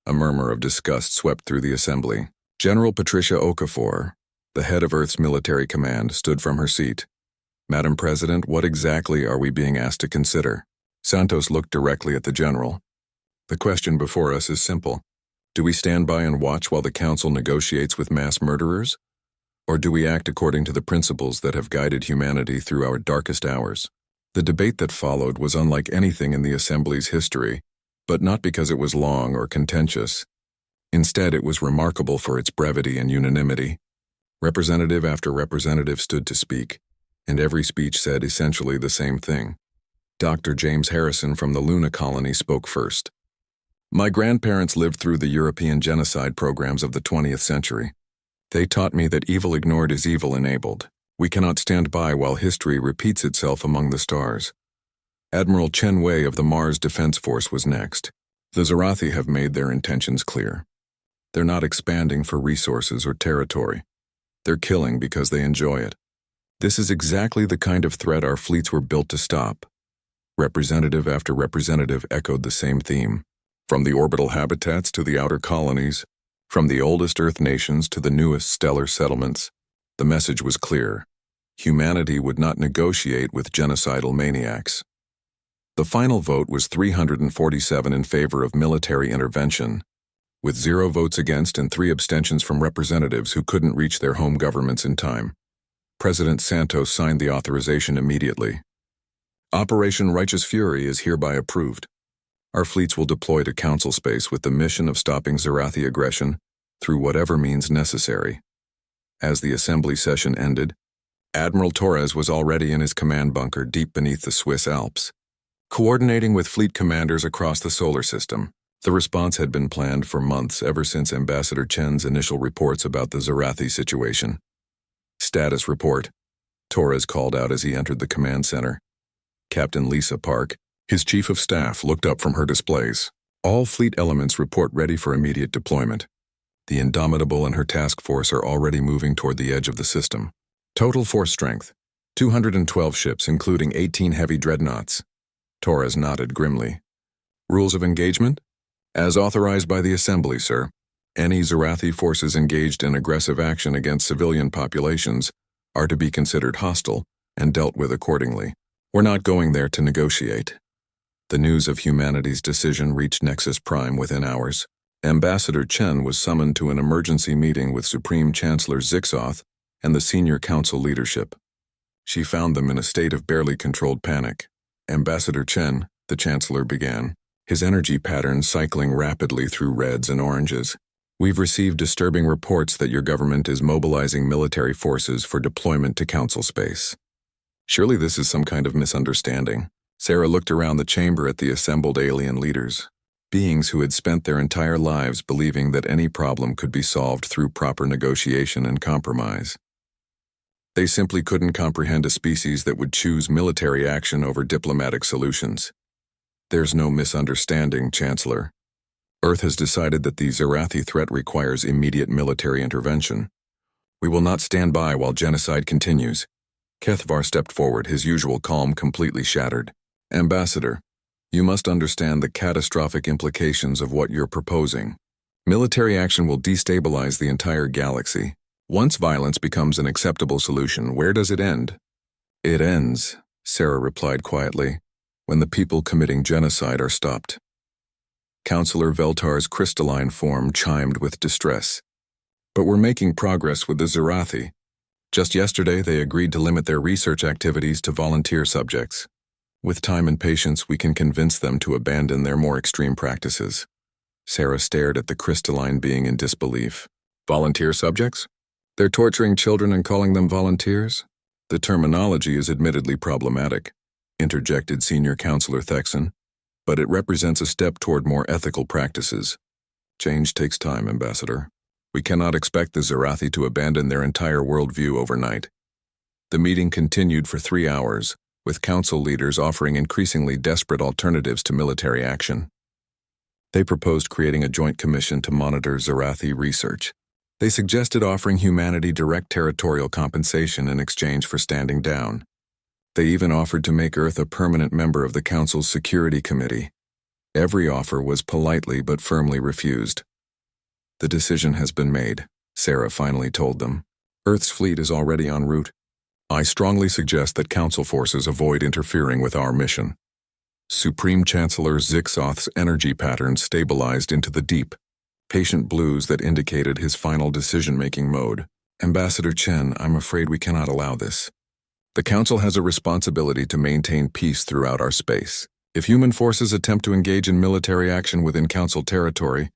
A murmur of disgust swept through the assembly. General Patricia Okafor, the head of Earth's military command, stood from her seat. Madam President, what exactly are we being asked to consider? Santos looked directly at the general. The question before us is simple. Do we stand by and watch while the Council negotiates with mass murderers? Or do we act according to the principles that have guided humanity through our darkest hours? The debate that followed was unlike anything in the Assembly's history, but not because it was long or contentious. Instead, it was remarkable for its brevity and unanimity. Representative after representative stood to speak, and every speech said essentially the same thing. Dr. James Harrison from the Luna colony spoke first. My grandparents lived through the European genocide programs of the 20th century. They taught me that evil ignored is evil enabled. We cannot stand by while history repeats itself among the stars. Admiral Chen Wei of the Mars Defense Force was next. The Zarathi have made their intentions clear. They're not expanding for resources or territory. They're killing because they enjoy it. This is exactly the kind of threat our fleets were built to stop. Representative after representative echoed the same theme. From the orbital habitats to the outer colonies, from the oldest Earth nations to the newest stellar settlements, the message was clear. Humanity would not negotiate with genocidal maniacs. The final vote was 347 in favor of military intervention, with 0 votes against and 3 abstentions from representatives who couldn't reach their home governments in time. President Santos signed the authorization immediately. Operation Righteous Fury is hereby approved. Our fleets will deploy to Council space with the mission of stopping Zarathi aggression through whatever means necessary. As the assembly session ended, Admiral Torres was already in his command bunker deep beneath the Swiss Alps. Coordinating with fleet commanders across the solar system, the response had been planned for months ever since Ambassador Chen's initial reports about the Zarathi situation. Status report, Torres called out as he entered the command center. Captain Lisa Park, his chief of staff, looked up from her displays. All fleet elements report ready for immediate deployment. The Indomitable and her task force are already moving toward the edge of the system. Total force strength, 212 ships including 18 heavy dreadnoughts. Torres nodded grimly. Rules of engagement? As authorized by the Assembly, sir. Any Zarathi forces engaged in aggressive action against civilian populations are to be considered hostile and dealt with accordingly. We're not going there to negotiate. The news of humanity's decision reached Nexus Prime within hours. Ambassador Chen was summoned to an emergency meeting with Supreme Chancellor Zixoth and the senior council leadership. She found them in a state of barely controlled panic. Ambassador Chen, the chancellor began, his energy pattern cycling rapidly through reds and oranges. We've received disturbing reports that your government is mobilizing military forces for deployment to council space. Surely this is some kind of misunderstanding. Sarah looked around the chamber at the assembled alien leaders, beings who had spent their entire lives believing that any problem could be solved through proper negotiation and compromise. They simply couldn't comprehend a species that would choose military action over diplomatic solutions. There's no misunderstanding, Chancellor. Earth has decided that the Zarathi threat requires immediate military intervention. We will not stand by while genocide continues. Kethvar stepped forward, his usual calm completely shattered. Ambassador, you must understand the catastrophic implications of what you're proposing. Military action will destabilize the entire galaxy. Once violence becomes an acceptable solution, where does it end? It ends, Sarah replied quietly, when the people committing genocide are stopped. Councillor Veltar's crystalline form chimed with distress. But we're making progress with the Zarathi. Just yesterday, they agreed to limit their research activities to volunteer subjects. With time and patience, we can convince them to abandon their more extreme practices. Sarah stared at the crystalline being in disbelief. Volunteer subjects? They're torturing children and calling them volunteers? The terminology is admittedly problematic, interjected Senior Counselor Thexan, but it represents a step toward more ethical practices. Change takes time, Ambassador. We cannot expect the Zarathi to abandon their entire worldview overnight. The meeting continued for 3 hours, with council leaders offering increasingly desperate alternatives to military action. They proposed creating a joint commission to monitor Zarathi research. They suggested offering humanity direct territorial compensation in exchange for standing down. They even offered to make Earth a permanent member of the Council's Security Committee. Every offer was politely but firmly refused. The decision has been made, Sarah finally told them. Earth's fleet is already en route. I strongly suggest that Council forces avoid interfering with our mission. Supreme Chancellor Zixoth's energy pattern stabilized into the deep, patient blues that indicated his final decision-making mode. Ambassador Chen, I'm afraid we cannot allow this. The Council has a responsibility to maintain peace throughout our space. If human forces attempt to engage in military action within Council territory,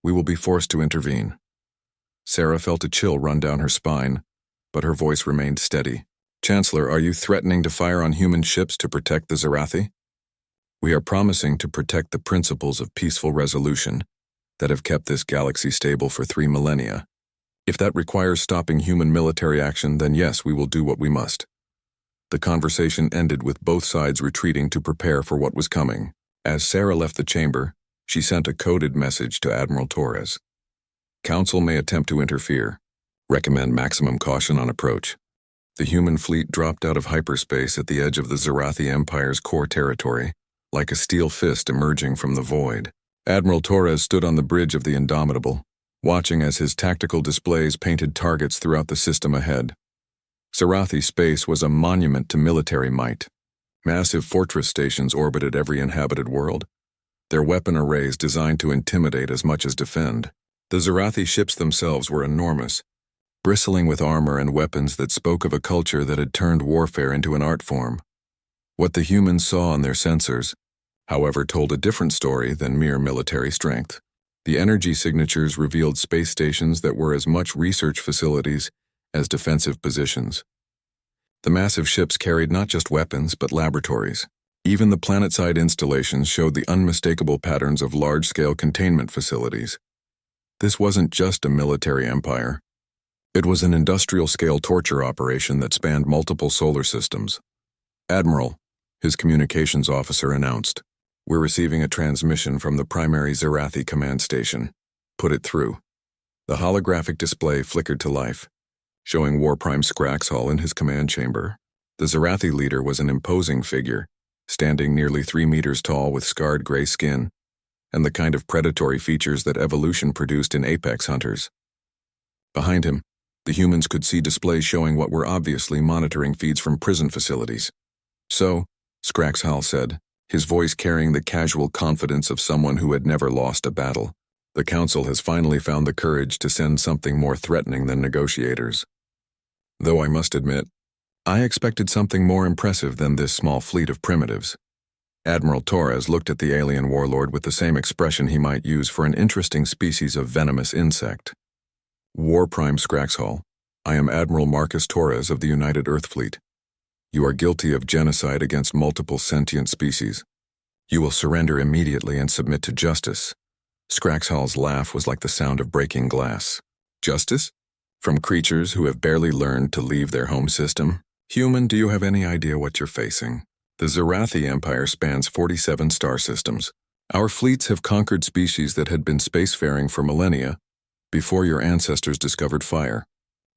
we will be forced to intervene. Sarah felt a chill run down her spine, but her voice remained steady. Chancellor, are you threatening to fire on human ships to protect the Zarathi? We are promising to protect the principles of peaceful resolution that have kept this galaxy stable for 3 millennia. If that requires stopping human military action, then yes, we will do what we must. The conversation ended with both sides retreating to prepare for what was coming. As Sarah left the chamber, she sent a coded message to Admiral Torres. Council may attempt to interfere. Recommend maximum caution on approach. The human fleet dropped out of hyperspace at the edge of the Zarathi Empire's core territory, like a steel fist emerging from the void. Admiral Torres stood on the bridge of the Indomitable, watching as his tactical displays painted targets throughout the system ahead. Zarathi space was a monument to military might. Massive fortress stations orbited every inhabited world, their weapon arrays designed to intimidate as much as defend. The Zarathi ships themselves were enormous, bristling with armor and weapons that spoke of a culture that had turned warfare into an art form. What the humans saw on their sensors, however, told a different story than mere military strength. The energy signatures revealed space stations that were as much research facilities as defensive positions. The massive ships carried not just weapons, but laboratories. Even the planetside installations showed the unmistakable patterns of large-scale containment facilities. This wasn't just a military empire. It was an industrial-scale torture operation that spanned multiple solar systems. Admiral, his communications officer announced, "We're receiving a transmission from the primary Zarathi command station. Put it through." The holographic display flickered to life, showing War Prime Skraxhall in his command chamber. The Zarathi leader was an imposing figure, standing nearly 3 meters tall with scarred gray skin, and the kind of predatory features that evolution produced in apex hunters. Behind him, the humans could see displays showing what were obviously monitoring feeds from prison facilities. "So," Skraxhall said, his voice carrying the casual confidence of someone who had never lost a battle, "the Council has finally found the courage to send something more threatening than negotiators. Though I must admit, I expected something more impressive than this small fleet of primitives." Admiral Torres looked at the alien warlord with the same expression he might use for an interesting species of venomous insect. "War Prime Skraxhall, I am Admiral Marcus Torres of the United Earth Fleet. You are guilty of genocide against multiple sentient species. You will surrender immediately and submit to justice." Skraxhall's laugh was like the sound of breaking glass. "Justice? From creatures who have barely learned to leave their home system? Human, do you have any idea what you're facing? The Zarathi Empire spans 47 star systems. Our fleets have conquered species that had been spacefaring for millennia before your ancestors discovered fire.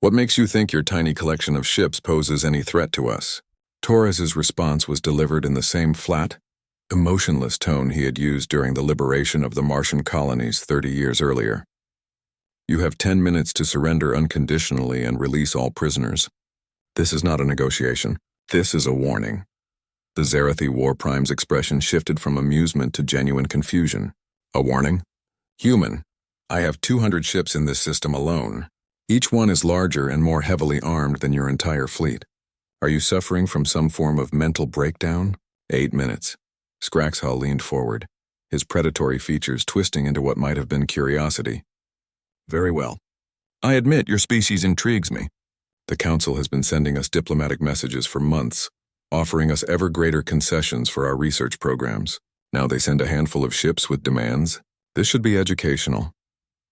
What makes you think your tiny collection of ships poses any threat to us?" Torres's response was delivered in the same flat, emotionless tone he had used during the liberation of the Martian colonies 30 years earlier. "You have 10 minutes to surrender unconditionally and release all prisoners. This is not a negotiation. This is a warning." The Zarathi War Prime's expression shifted from amusement to genuine confusion. "A warning? Human, I have 200 ships in this system alone. Each one is larger and more heavily armed than your entire fleet. Are you suffering from some form of mental breakdown?" 8 minutes. Skraxhall leaned forward, his predatory features twisting into what might have been curiosity. "Very well. I admit your species intrigues me. The Council has been sending us diplomatic messages for months, offering us ever greater concessions for our research programs. Now they send a handful of ships with demands. This should be educational."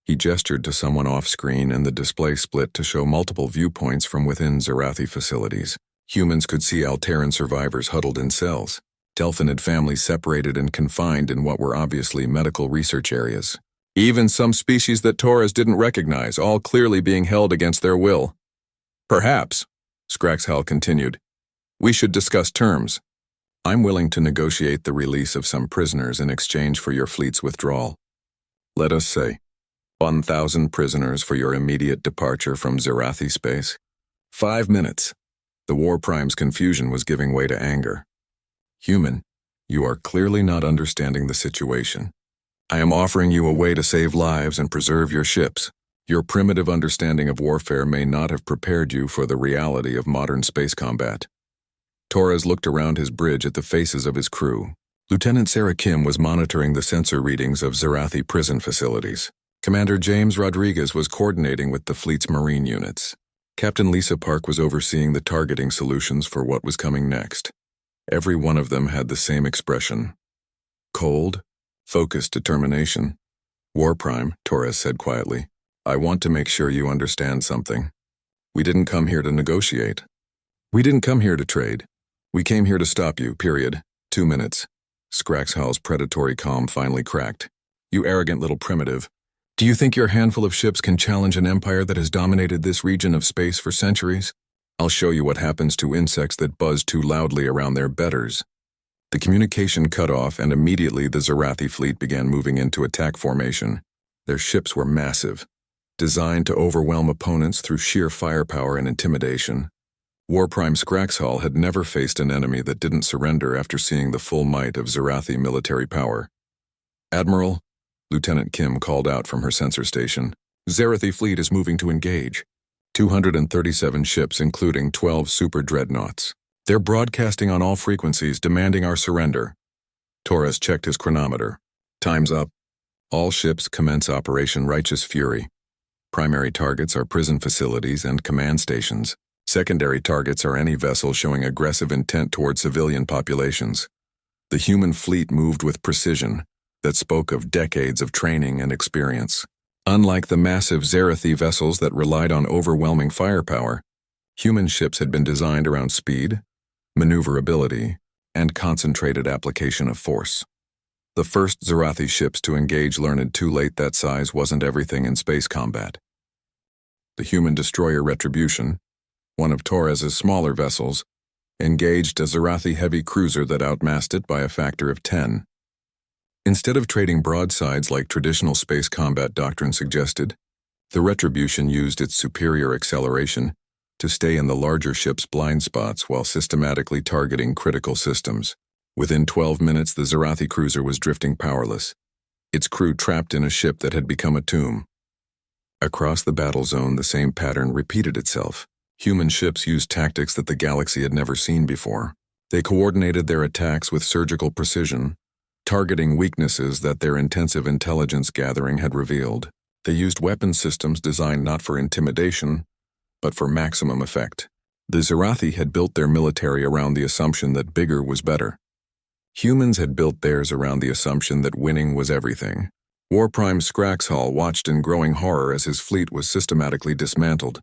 He gestured to someone off-screen and the display split to show multiple viewpoints from within Zarathi facilities. Humans could see Alterran survivors huddled in cells, Delphinid families separated and confined in what were obviously medical research areas. Even some species that Torres didn't recognize, all clearly being held against their will. "Perhaps," Skraxhall continued, "we should discuss terms. I'm willing to negotiate the release of some prisoners in exchange for your fleet's withdrawal. Let us say 1,000 prisoners for your immediate departure from Zarathi space." 5 minutes. The War Prime's confusion was giving way to anger. "Human, you are clearly not understanding the situation. I am offering you a way to save lives and preserve your ships. Your primitive understanding of warfare may not have prepared you for the reality of modern space combat." Torres looked around his bridge at the faces of his crew. Lieutenant Sarah Kim was monitoring the sensor readings of Zarathi prison facilities. Commander James Rodriguez was coordinating with the fleet's marine units. Captain Lisa Park was overseeing the targeting solutions for what was coming next. Every one of them had the same expression. Cold, focused determination. "War Prime," Torres said quietly. I want to make sure you understand something. We didn't come here to negotiate. We didn't come here to trade. We came here to stop you, period. 2 minutes. Scraxhall's predatory calm finally cracked. You arrogant little primitive. Do you think your handful of ships can challenge an empire that has dominated this region of space for centuries? I'll show you what happens to insects that buzz too loudly around their betters. The communication cut off, and immediately the Zarathi fleet began moving into attack formation. Their ships were massive, designed to overwhelm opponents through sheer firepower and intimidation. War Prime Scraxhall had never faced an enemy that didn't surrender after seeing the full might of Zarathi military power. Admiral, Lieutenant Kim called out from her sensor station. Zarathi fleet is moving to engage. 237 ships, including 12 super dreadnoughts. They're broadcasting on all frequencies, demanding our surrender. Torres checked his chronometer. Time's up. All ships commence Operation Righteous Fury. Primary targets are prison facilities and command stations. Secondary targets are any vessel showing aggressive intent toward civilian populations. The human fleet moved with precision that spoke of decades of training and experience. Unlike the massive Zarathi vessels that relied on overwhelming firepower, human ships had been designed around speed, maneuverability, and concentrated application of force. The first Zarathi ships to engage learned too late that size wasn't everything in space combat. The human destroyer Retribution, one of Torres's smaller vessels, engaged a Zarathi heavy cruiser that outmassed it by a factor of 10. Instead of trading broadsides like traditional space combat doctrine suggested, the Retribution used its superior acceleration to stay in the larger ship's blind spots while systematically targeting critical systems. Within 12 minutes, the Zarathi cruiser was drifting powerless, its crew trapped in a ship that had become a tomb. Across the battle zone, the same pattern repeated itself. Human ships used tactics that the galaxy had never seen before. They coordinated their attacks with surgical precision, targeting weaknesses that their intensive intelligence gathering had revealed. They used weapon systems designed not for intimidation, but for maximum effect. The Zarathi had built their military around the assumption that bigger was better. Humans had built theirs around the assumption that winning was everything. War Prime Scraxhall watched in growing horror as his fleet was systematically dismantled.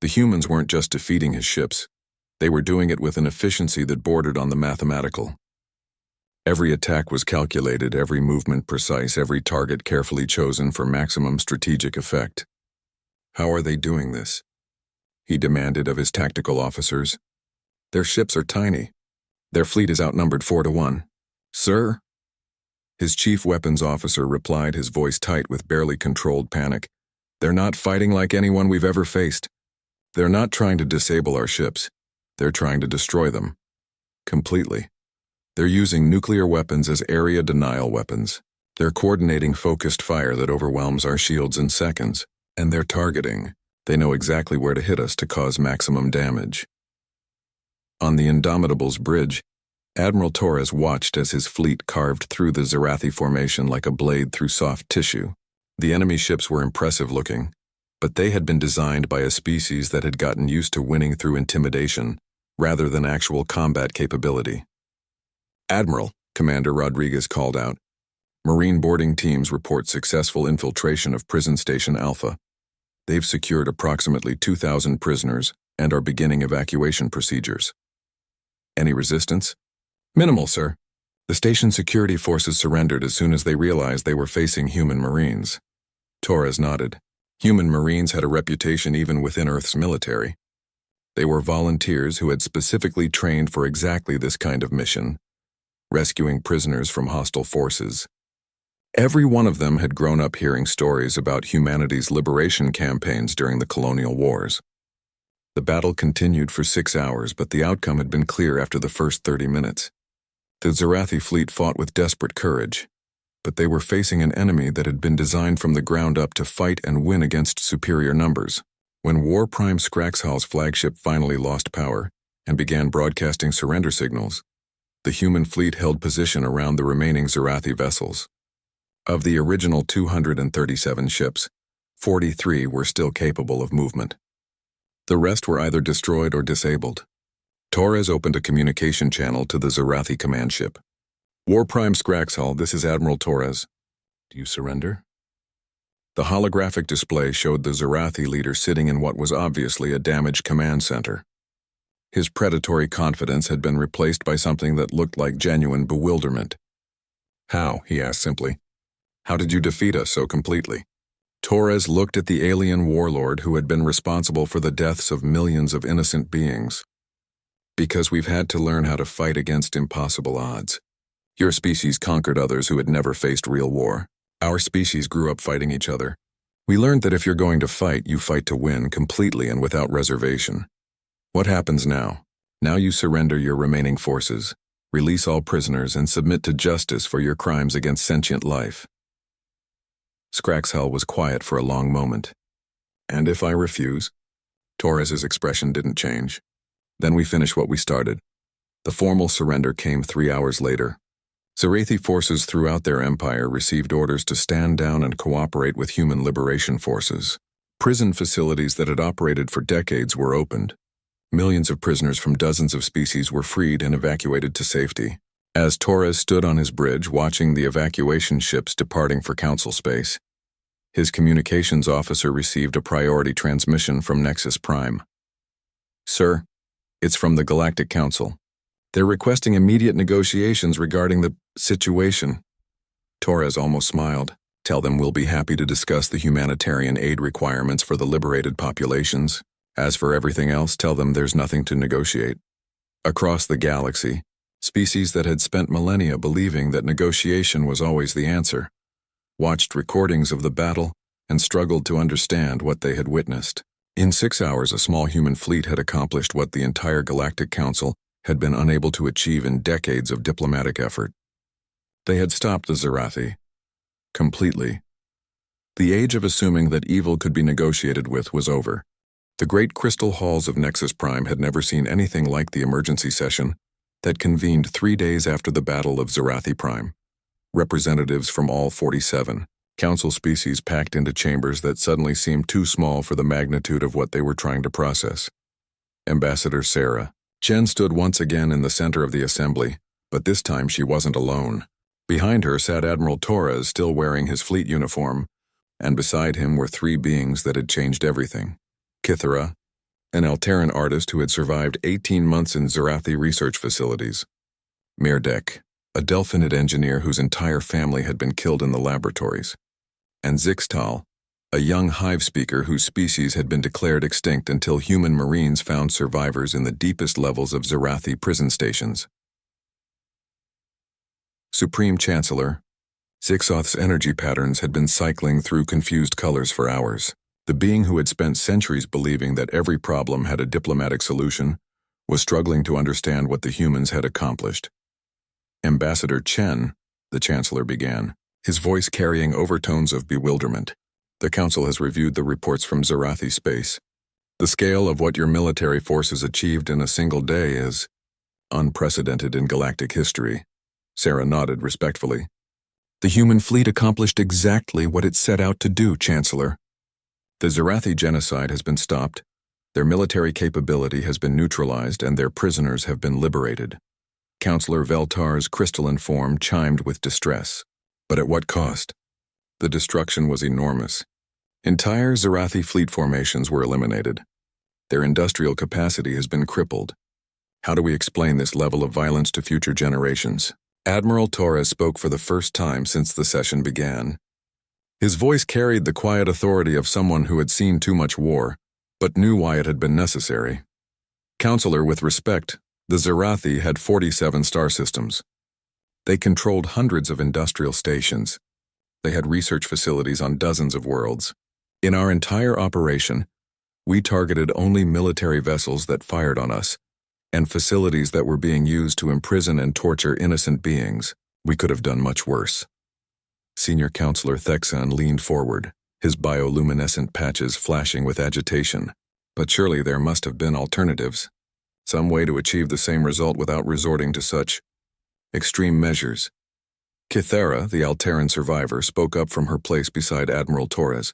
The humans weren't just defeating his ships. They were doing it with an efficiency that bordered on the mathematical. Every attack was calculated, every movement precise, every target carefully chosen for maximum strategic effect. How are they doing this? He demanded of his tactical officers. Their ships are tiny. Their fleet is outnumbered 4-1. Sir? His chief weapons officer replied, his voice tight with barely controlled panic. They're not fighting like anyone we've ever faced. They're not trying to disable our ships. They're trying to destroy them. Completely. They're using nuclear weapons as area denial weapons. They're coordinating focused fire that overwhelms our shields in seconds. And they're targeting. They know exactly where to hit us to cause maximum damage. On the Indomitable's bridge, Admiral Torres watched as his fleet carved through the Zarathi formation like a blade through soft tissue. The enemy ships were impressive looking, but they had been designed by a species that had gotten used to winning through intimidation rather than actual combat capability. Admiral, Commander Rodriguez called out. Marine boarding teams report successful infiltration of Prison Station Alpha. They've secured approximately 2,000 prisoners and are beginning evacuation procedures. Any resistance? Minimal, sir. The station's security forces surrendered as soon as they realized they were facing human Marines. Torres nodded. Human Marines had a reputation even within Earth's military. They were volunteers who had specifically trained for exactly this kind of mission, rescuing prisoners from hostile forces. Every one of them had grown up hearing stories about humanity's liberation campaigns during the colonial wars. The battle continued for 6 hours, but the outcome had been clear after the first 30 minutes. The Zarathi fleet fought with desperate courage, but they were facing an enemy that had been designed from the ground up to fight and win against superior numbers. When War Prime Scraxhall's flagship finally lost power and began broadcasting surrender signals, the human fleet held position around the remaining Zarathi vessels. Of the original 237 ships, 43 were still capable of movement. The rest were either destroyed or disabled. Torres opened a communication channel to the Zarathi command ship. War Prime Scraxhall, this is Admiral Torres. Do you surrender? The holographic display showed the Zarathi leader sitting in what was obviously a damaged command center. His predatory confidence had been replaced by something that looked like genuine bewilderment. "How?" he asked simply. "How did you defeat us so completely?" Torres looked at the alien warlord who had been responsible for the deaths of millions of innocent beings. "Because we've had to learn how to fight against impossible odds. Your species conquered others who had never faced real war. Our species grew up fighting each other. We learned that if you're going to fight, you fight to win, completely and without reservation. What happens now? Now you surrender your remaining forces, release all prisoners, and submit to justice for your crimes against sentient life." Scraxhell was quiet for a long moment. "And if I refuse?" Torres's expression didn't change. "Then we finish what we started." The formal surrender came 3 hours later. Zarathi forces throughout their empire received orders to stand down and cooperate with human liberation forces. Prison facilities that had operated for decades were opened. Millions of prisoners from dozens of species were freed and evacuated to safety. As Torres stood on his bridge watching the evacuation ships departing for Council space, his communications officer received a priority transmission from Nexus Prime. "Sir, it's from the Galactic Council. They're requesting immediate negotiations regarding the situation." Torres almost smiled. "Tell them we'll be happy to discuss the humanitarian aid requirements for the liberated populations. As for everything else, tell them there's nothing to negotiate." Across the galaxy, species that had spent millennia believing that negotiation was always the answer watched recordings of the battle and struggled to understand what they had witnessed. In 6 hours, a small human fleet had accomplished what the entire Galactic Council had been unable to achieve in decades of diplomatic effort. They had stopped the Zarathi. Completely. The age of assuming that evil could be negotiated with was over. The great crystal halls of Nexus Prime had never seen anything like the emergency session that convened 3 days after the Battle of Zarathi Prime. Representatives from all 47 Council species packed into chambers that suddenly seemed too small for the magnitude of what they were trying to process. Ambassador Sarah Chen stood once again in the center of the assembly, but this time she wasn't alone. Behind her sat Admiral Torres, still wearing his fleet uniform, and beside him were 3 beings that had changed everything. Kithara, an Alteran artist who had survived 18 months in Zarathi research facilities. Mirdek, a Delphinid engineer whose entire family had been killed in the laboratories. And Zixtal, a young hive speaker whose species had been declared extinct until human marines found survivors in the deepest levels of Zarathi prison stations. Supreme Chancellor, Zixoth's energy patterns had been cycling through confused colors for hours. The being who had spent centuries believing that every problem had a diplomatic solution was struggling to understand what the humans had accomplished. Ambassador Chen, the Chancellor began, his voice carrying overtones of bewilderment. "The Council has reviewed the reports from Zarathi space. The scale of what your military forces achieved in a single day is unprecedented in galactic history." Sarah nodded respectfully. "The human fleet accomplished exactly what it set out to do, Chancellor. The Zarathi genocide has been stopped, their military capability has been neutralized, and their prisoners have been liberated." Councillor Veltar's crystalline form chimed with distress. But at what cost? The destruction was enormous. Entire Zarathi fleet formations were eliminated. Their industrial capacity has been crippled. How do we explain this level of violence to future generations? Admiral Torres spoke for the first time since the session began. His voice carried the quiet authority of someone who had seen too much war, but knew why it had been necessary. "Counselor, with respect, the Zarathi had 47 star systems. They controlled hundreds of industrial stations. They had research facilities on dozens of worlds. In our entire operation, we targeted only military vessels that fired on us, and facilities that were being used to imprison and torture innocent beings. We could have done much worse." Senior Counselor Thexan leaned forward, his bioluminescent patches flashing with agitation. "But surely there must have been alternatives. Some way to achieve the same result without resorting to such extreme measures." Kithara, the Alteran survivor, spoke up from her place beside Admiral Torres.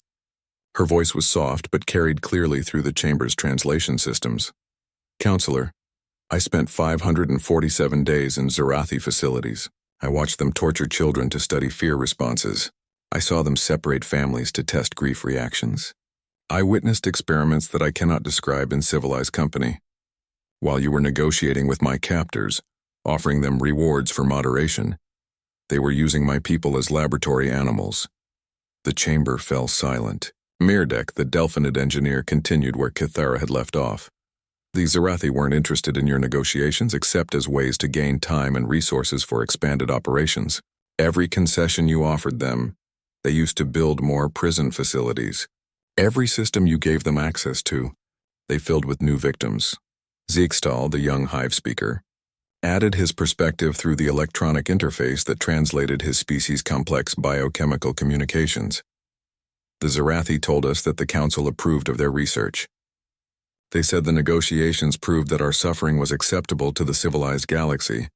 Her voice was soft but carried clearly through the chamber's translation systems. "Counselor, I spent 547 days in Zarathi facilities. I watched them torture children to study fear responses. I saw them separate families to test grief reactions. I witnessed experiments that I cannot describe in civilized company. While you were negotiating with my captors, offering them rewards for moderation, they were using my people as laboratory animals. The chamber fell silent. Mirdek, the Delphinid engineer, continued where Kithara had left off. The Zarathi weren't interested in your negotiations except as ways to gain time and resources for expanded operations. Every concession you offered them, they used to build more prison facilities. Every system you gave them access to, they filled with new victims. Zeekstal, the young hive speaker, added his perspective through the electronic interface that translated his species' complex biochemical communications. The Zarathi told us that the Council approved of their research. They said the negotiations proved that our suffering was acceptable to the civilized galaxy,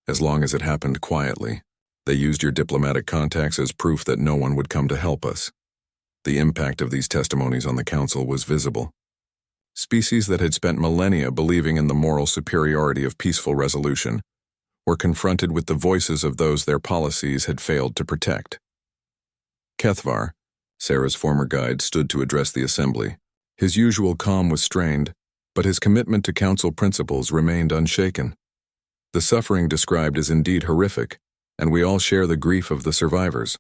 as long as it happened quietly. They used your diplomatic contacts as proof that no one would come to help us. The impact of these testimonies on the Council was visible. Species that had spent millennia believing in the moral superiority of peaceful resolution were confronted with the voices of those their policies had failed to protect. Kethvar, Sarah's former guide, stood to address the assembly. His usual calm was strained, but his commitment to Council principles remained unshaken. The suffering described is indeed horrific, and we all share the grief of the survivors.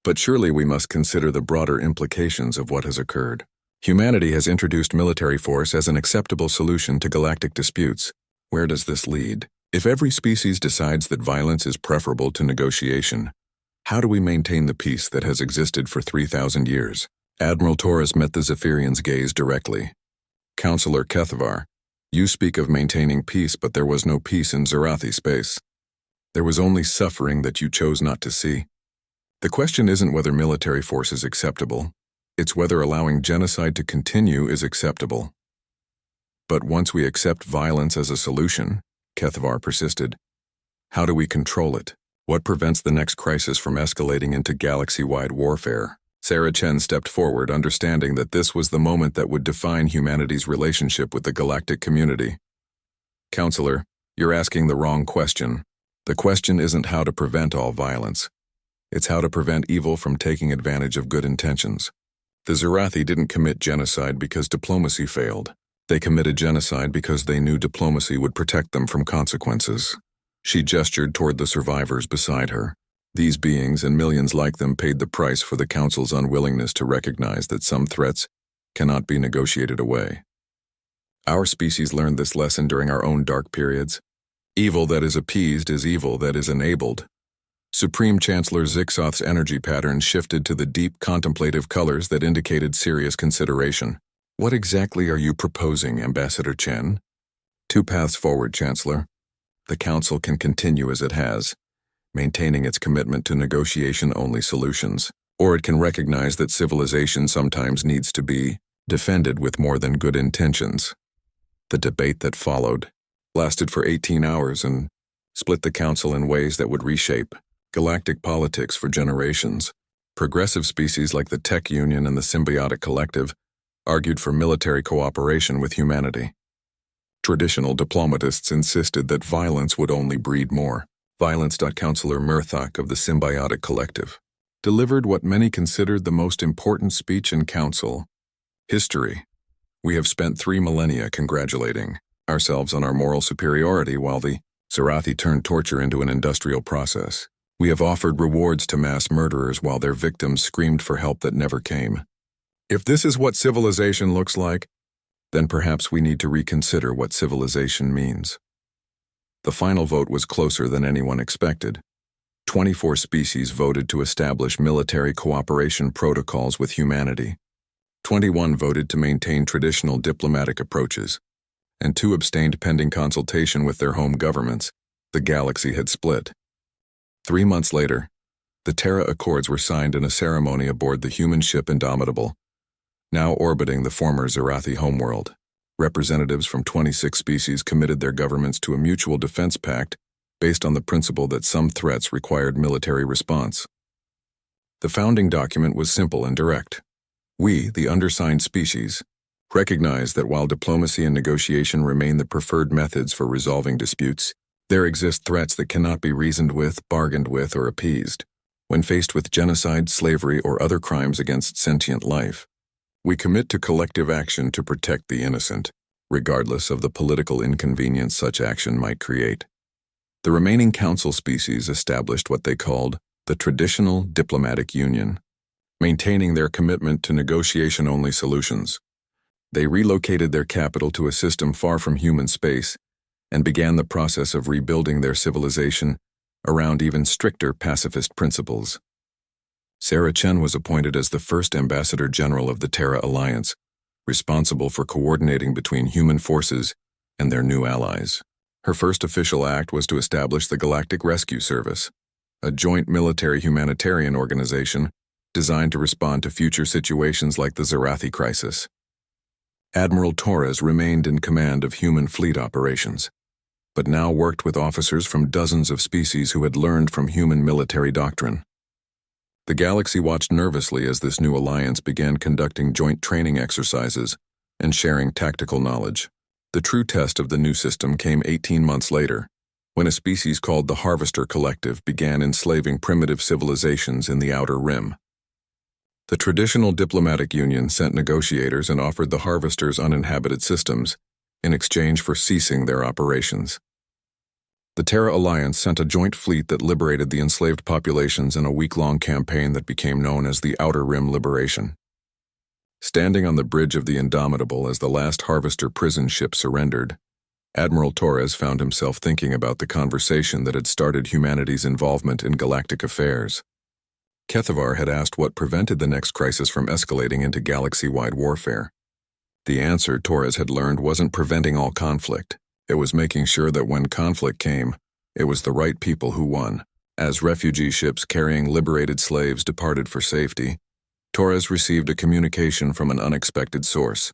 But surely we must consider the broader implications of what has occurred. Humanity has introduced military force as an acceptable solution to galactic disputes. Where does this lead? If every species decides that violence is preferable to negotiation, how do we maintain the peace that has existed for 3,000 years? Admiral Torres met the Zephyrian's gaze directly. Counselor Kethvar, you speak of maintaining peace, but there was no peace in Zarathi space. There was only suffering that you chose not to see. The question isn't whether military force is acceptable. It's whether allowing genocide to continue is acceptable. But once we accept violence as a solution, Kethvar persisted, how do we control it? What prevents the next crisis from escalating into galaxy-wide warfare? Sarah Chen stepped forward, understanding that this was the moment that would define humanity's relationship with the galactic community. Counselor, you're asking the wrong question. The question isn't how to prevent all violence. It's how to prevent evil from taking advantage of good intentions. The Zarathi didn't commit genocide because diplomacy failed. They committed genocide because they knew diplomacy would protect them from consequences. She gestured toward the survivors beside her. These beings and millions like them paid the price for the Council's unwillingness to recognize that some threats cannot be negotiated away. Our species learned this lesson during our own dark periods. Evil that is appeased is evil that is enabled. Supreme Chancellor Zixoth's energy pattern shifted to the deep contemplative colors that indicated serious consideration. What exactly are you proposing, Ambassador Chen? 2 paths forward, Chancellor. The Council can continue as it has, maintaining its commitment to negotiation-only solutions, or it can recognize that civilization sometimes needs to be defended with more than good intentions. The debate that followed lasted for 18 hours and split the Council in ways that would reshape galactic politics for generations. Progressive species like the Tech Union and the Symbiotic Collective argued for military cooperation with humanity. Traditional diplomatists insisted that violence would only breed more. Violence. Counselor Murthok of the Symbiotic Collective delivered what many considered the most important speech in Council history. We have spent 3 millennia congratulating ourselves on our moral superiority while the Zarathi turned torture into an industrial process. We have offered rewards to mass murderers while their victims screamed for help that never came. If this is what civilization looks like, then perhaps we need to reconsider what civilization means. The final vote was closer than anyone expected. 24 species voted to establish military cooperation protocols with humanity. 21 voted to maintain traditional diplomatic approaches, and 2 abstained pending consultation with their home governments. The galaxy had split. 3 months later, the Terra Accords were signed in a ceremony aboard the human ship Indomitable, now orbiting the former Zarathi homeworld. Representatives from 26 species committed their governments to a mutual defense pact based on the principle that some threats required military response. The founding document was simple and direct. We, the undersigned species, recognize that while diplomacy and negotiation remain the preferred methods for resolving disputes, there exist threats that cannot be reasoned with, bargained with, or appeased. When faced with genocide, slavery, or other crimes against sentient life, we commit to collective action to protect the innocent, regardless of the political inconvenience such action might create. The remaining council species established what they called the Traditional Diplomatic Union, maintaining their commitment to negotiation-only solutions. They relocated their capital to a system far from human space and began the process of rebuilding their civilization around even stricter pacifist principles. Sarah Chen was appointed as the first Ambassador General of the Terra Alliance, responsible for coordinating between human forces and their new allies. Her first official act was to establish the Galactic Rescue Service, a joint military humanitarian organization designed to respond to future situations like the Zarathi crisis. Admiral Torres remained in command of human fleet operations, but now worked with officers from dozens of species who had learned from human military doctrine. The galaxy watched nervously as this new alliance began conducting joint training exercises and sharing tactical knowledge. The true test of the new system came 18 months later, when a species called the Harvester Collective began enslaving primitive civilizations in the Outer Rim. The Traditional Diplomatic Union sent negotiators and offered the Harvesters uninhabited systems in exchange for ceasing their operations. The Terra Alliance sent a joint fleet that liberated the enslaved populations in a week-long campaign that became known as the Outer Rim Liberation. Standing on the bridge of the Indomitable as the last Harvester prison ship surrendered, Admiral Torres found himself thinking about the conversation that had started humanity's involvement in galactic affairs. Kethavar had asked what prevented the next crisis from escalating into galaxy-wide warfare. The answer Torres had learned wasn't preventing all conflict. It was making sure that when conflict came, it was the right people who won. As refugee ships carrying liberated slaves departed for safety, Torres received a communication from an unexpected source.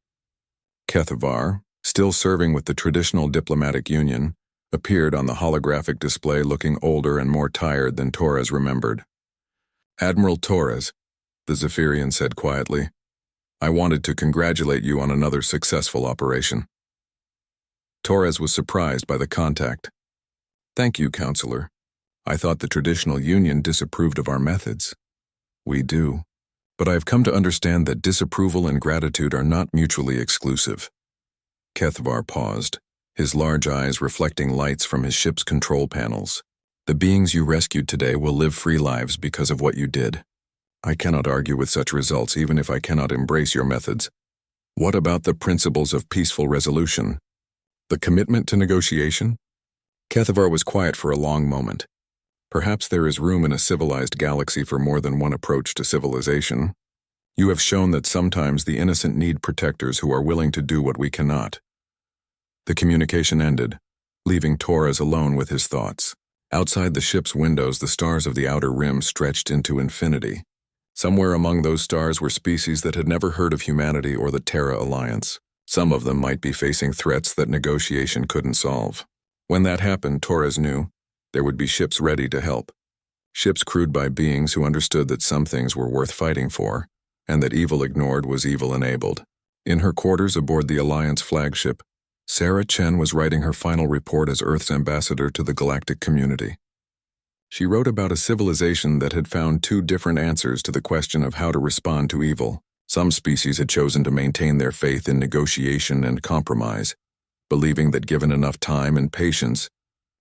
Kethavar, still serving with the Traditional Diplomatic Union, appeared on the holographic display looking older and more tired than Torres remembered. "Admiral Torres," the Zephyrian said quietly, "I wanted to congratulate you on another successful operation." Torres was surprised by the contact. "Thank you, Counselor. I thought the Traditional Union disapproved of our methods." "We do, but I have come to understand that disapproval and gratitude are not mutually exclusive." Kethavar paused, his large eyes reflecting lights from his ship's control panels. "The beings you rescued today will live free lives because of what you did. I cannot argue with such results even if I cannot embrace your methods. What about the principles of peaceful resolution? The commitment to negotiation?" Kethavar was quiet for a long moment. "Perhaps there is room in a civilized galaxy for more than one approach to civilization. You have shown that sometimes the innocent need protectors who are willing to do what we cannot." The communication ended, leaving Torres alone with his thoughts. Outside the ship's windows, the stars of the Outer Rim stretched into infinity. Somewhere among those stars were species that had never heard of humanity or the Terra Alliance. Some of them might be facing threats that negotiation couldn't solve. When that happened, Torres knew there would be ships ready to help. Ships crewed by beings who understood that some things were worth fighting for, and that evil ignored was evil enabled. In her quarters aboard the Alliance flagship, Sarah Chen was writing her final report as Earth's ambassador to the galactic community. She wrote about a civilization that had found two different answers to the question of how to respond to evil. Some species had chosen to maintain their faith in negotiation and compromise, believing that given enough time and patience,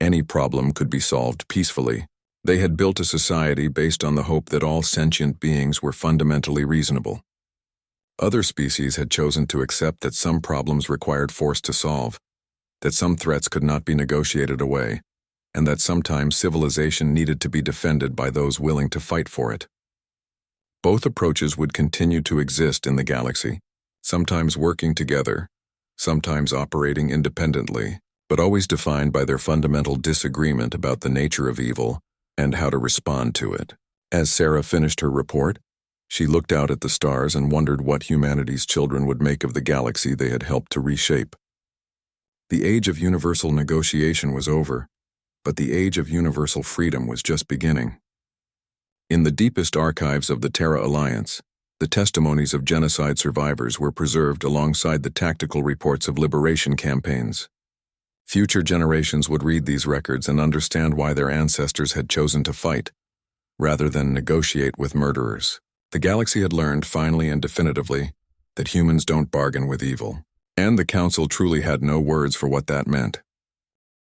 any problem could be solved peacefully. They had built a society based on the hope that all sentient beings were fundamentally reasonable. Other species had chosen to accept that some problems required force to solve, that some threats could not be negotiated away, and that sometimes civilization needed to be defended by those willing to fight for it. Both approaches would continue to exist in the galaxy, sometimes working together, sometimes operating independently, but always defined by their fundamental disagreement about the nature of evil and how to respond to it. As Sarah finished her report, she looked out at the stars and wondered what humanity's children would make of the galaxy they had helped to reshape. The age of universal negotiation was over, but the age of universal freedom was just beginning. In the deepest archives of the Terra Alliance, the testimonies of genocide survivors were preserved alongside the tactical reports of liberation campaigns. Future generations would read these records and understand why their ancestors had chosen to fight, rather than negotiate with murderers. The galaxy had learned, finally and definitively, that humans don't bargain with evil. And the Council truly had no words for what that meant.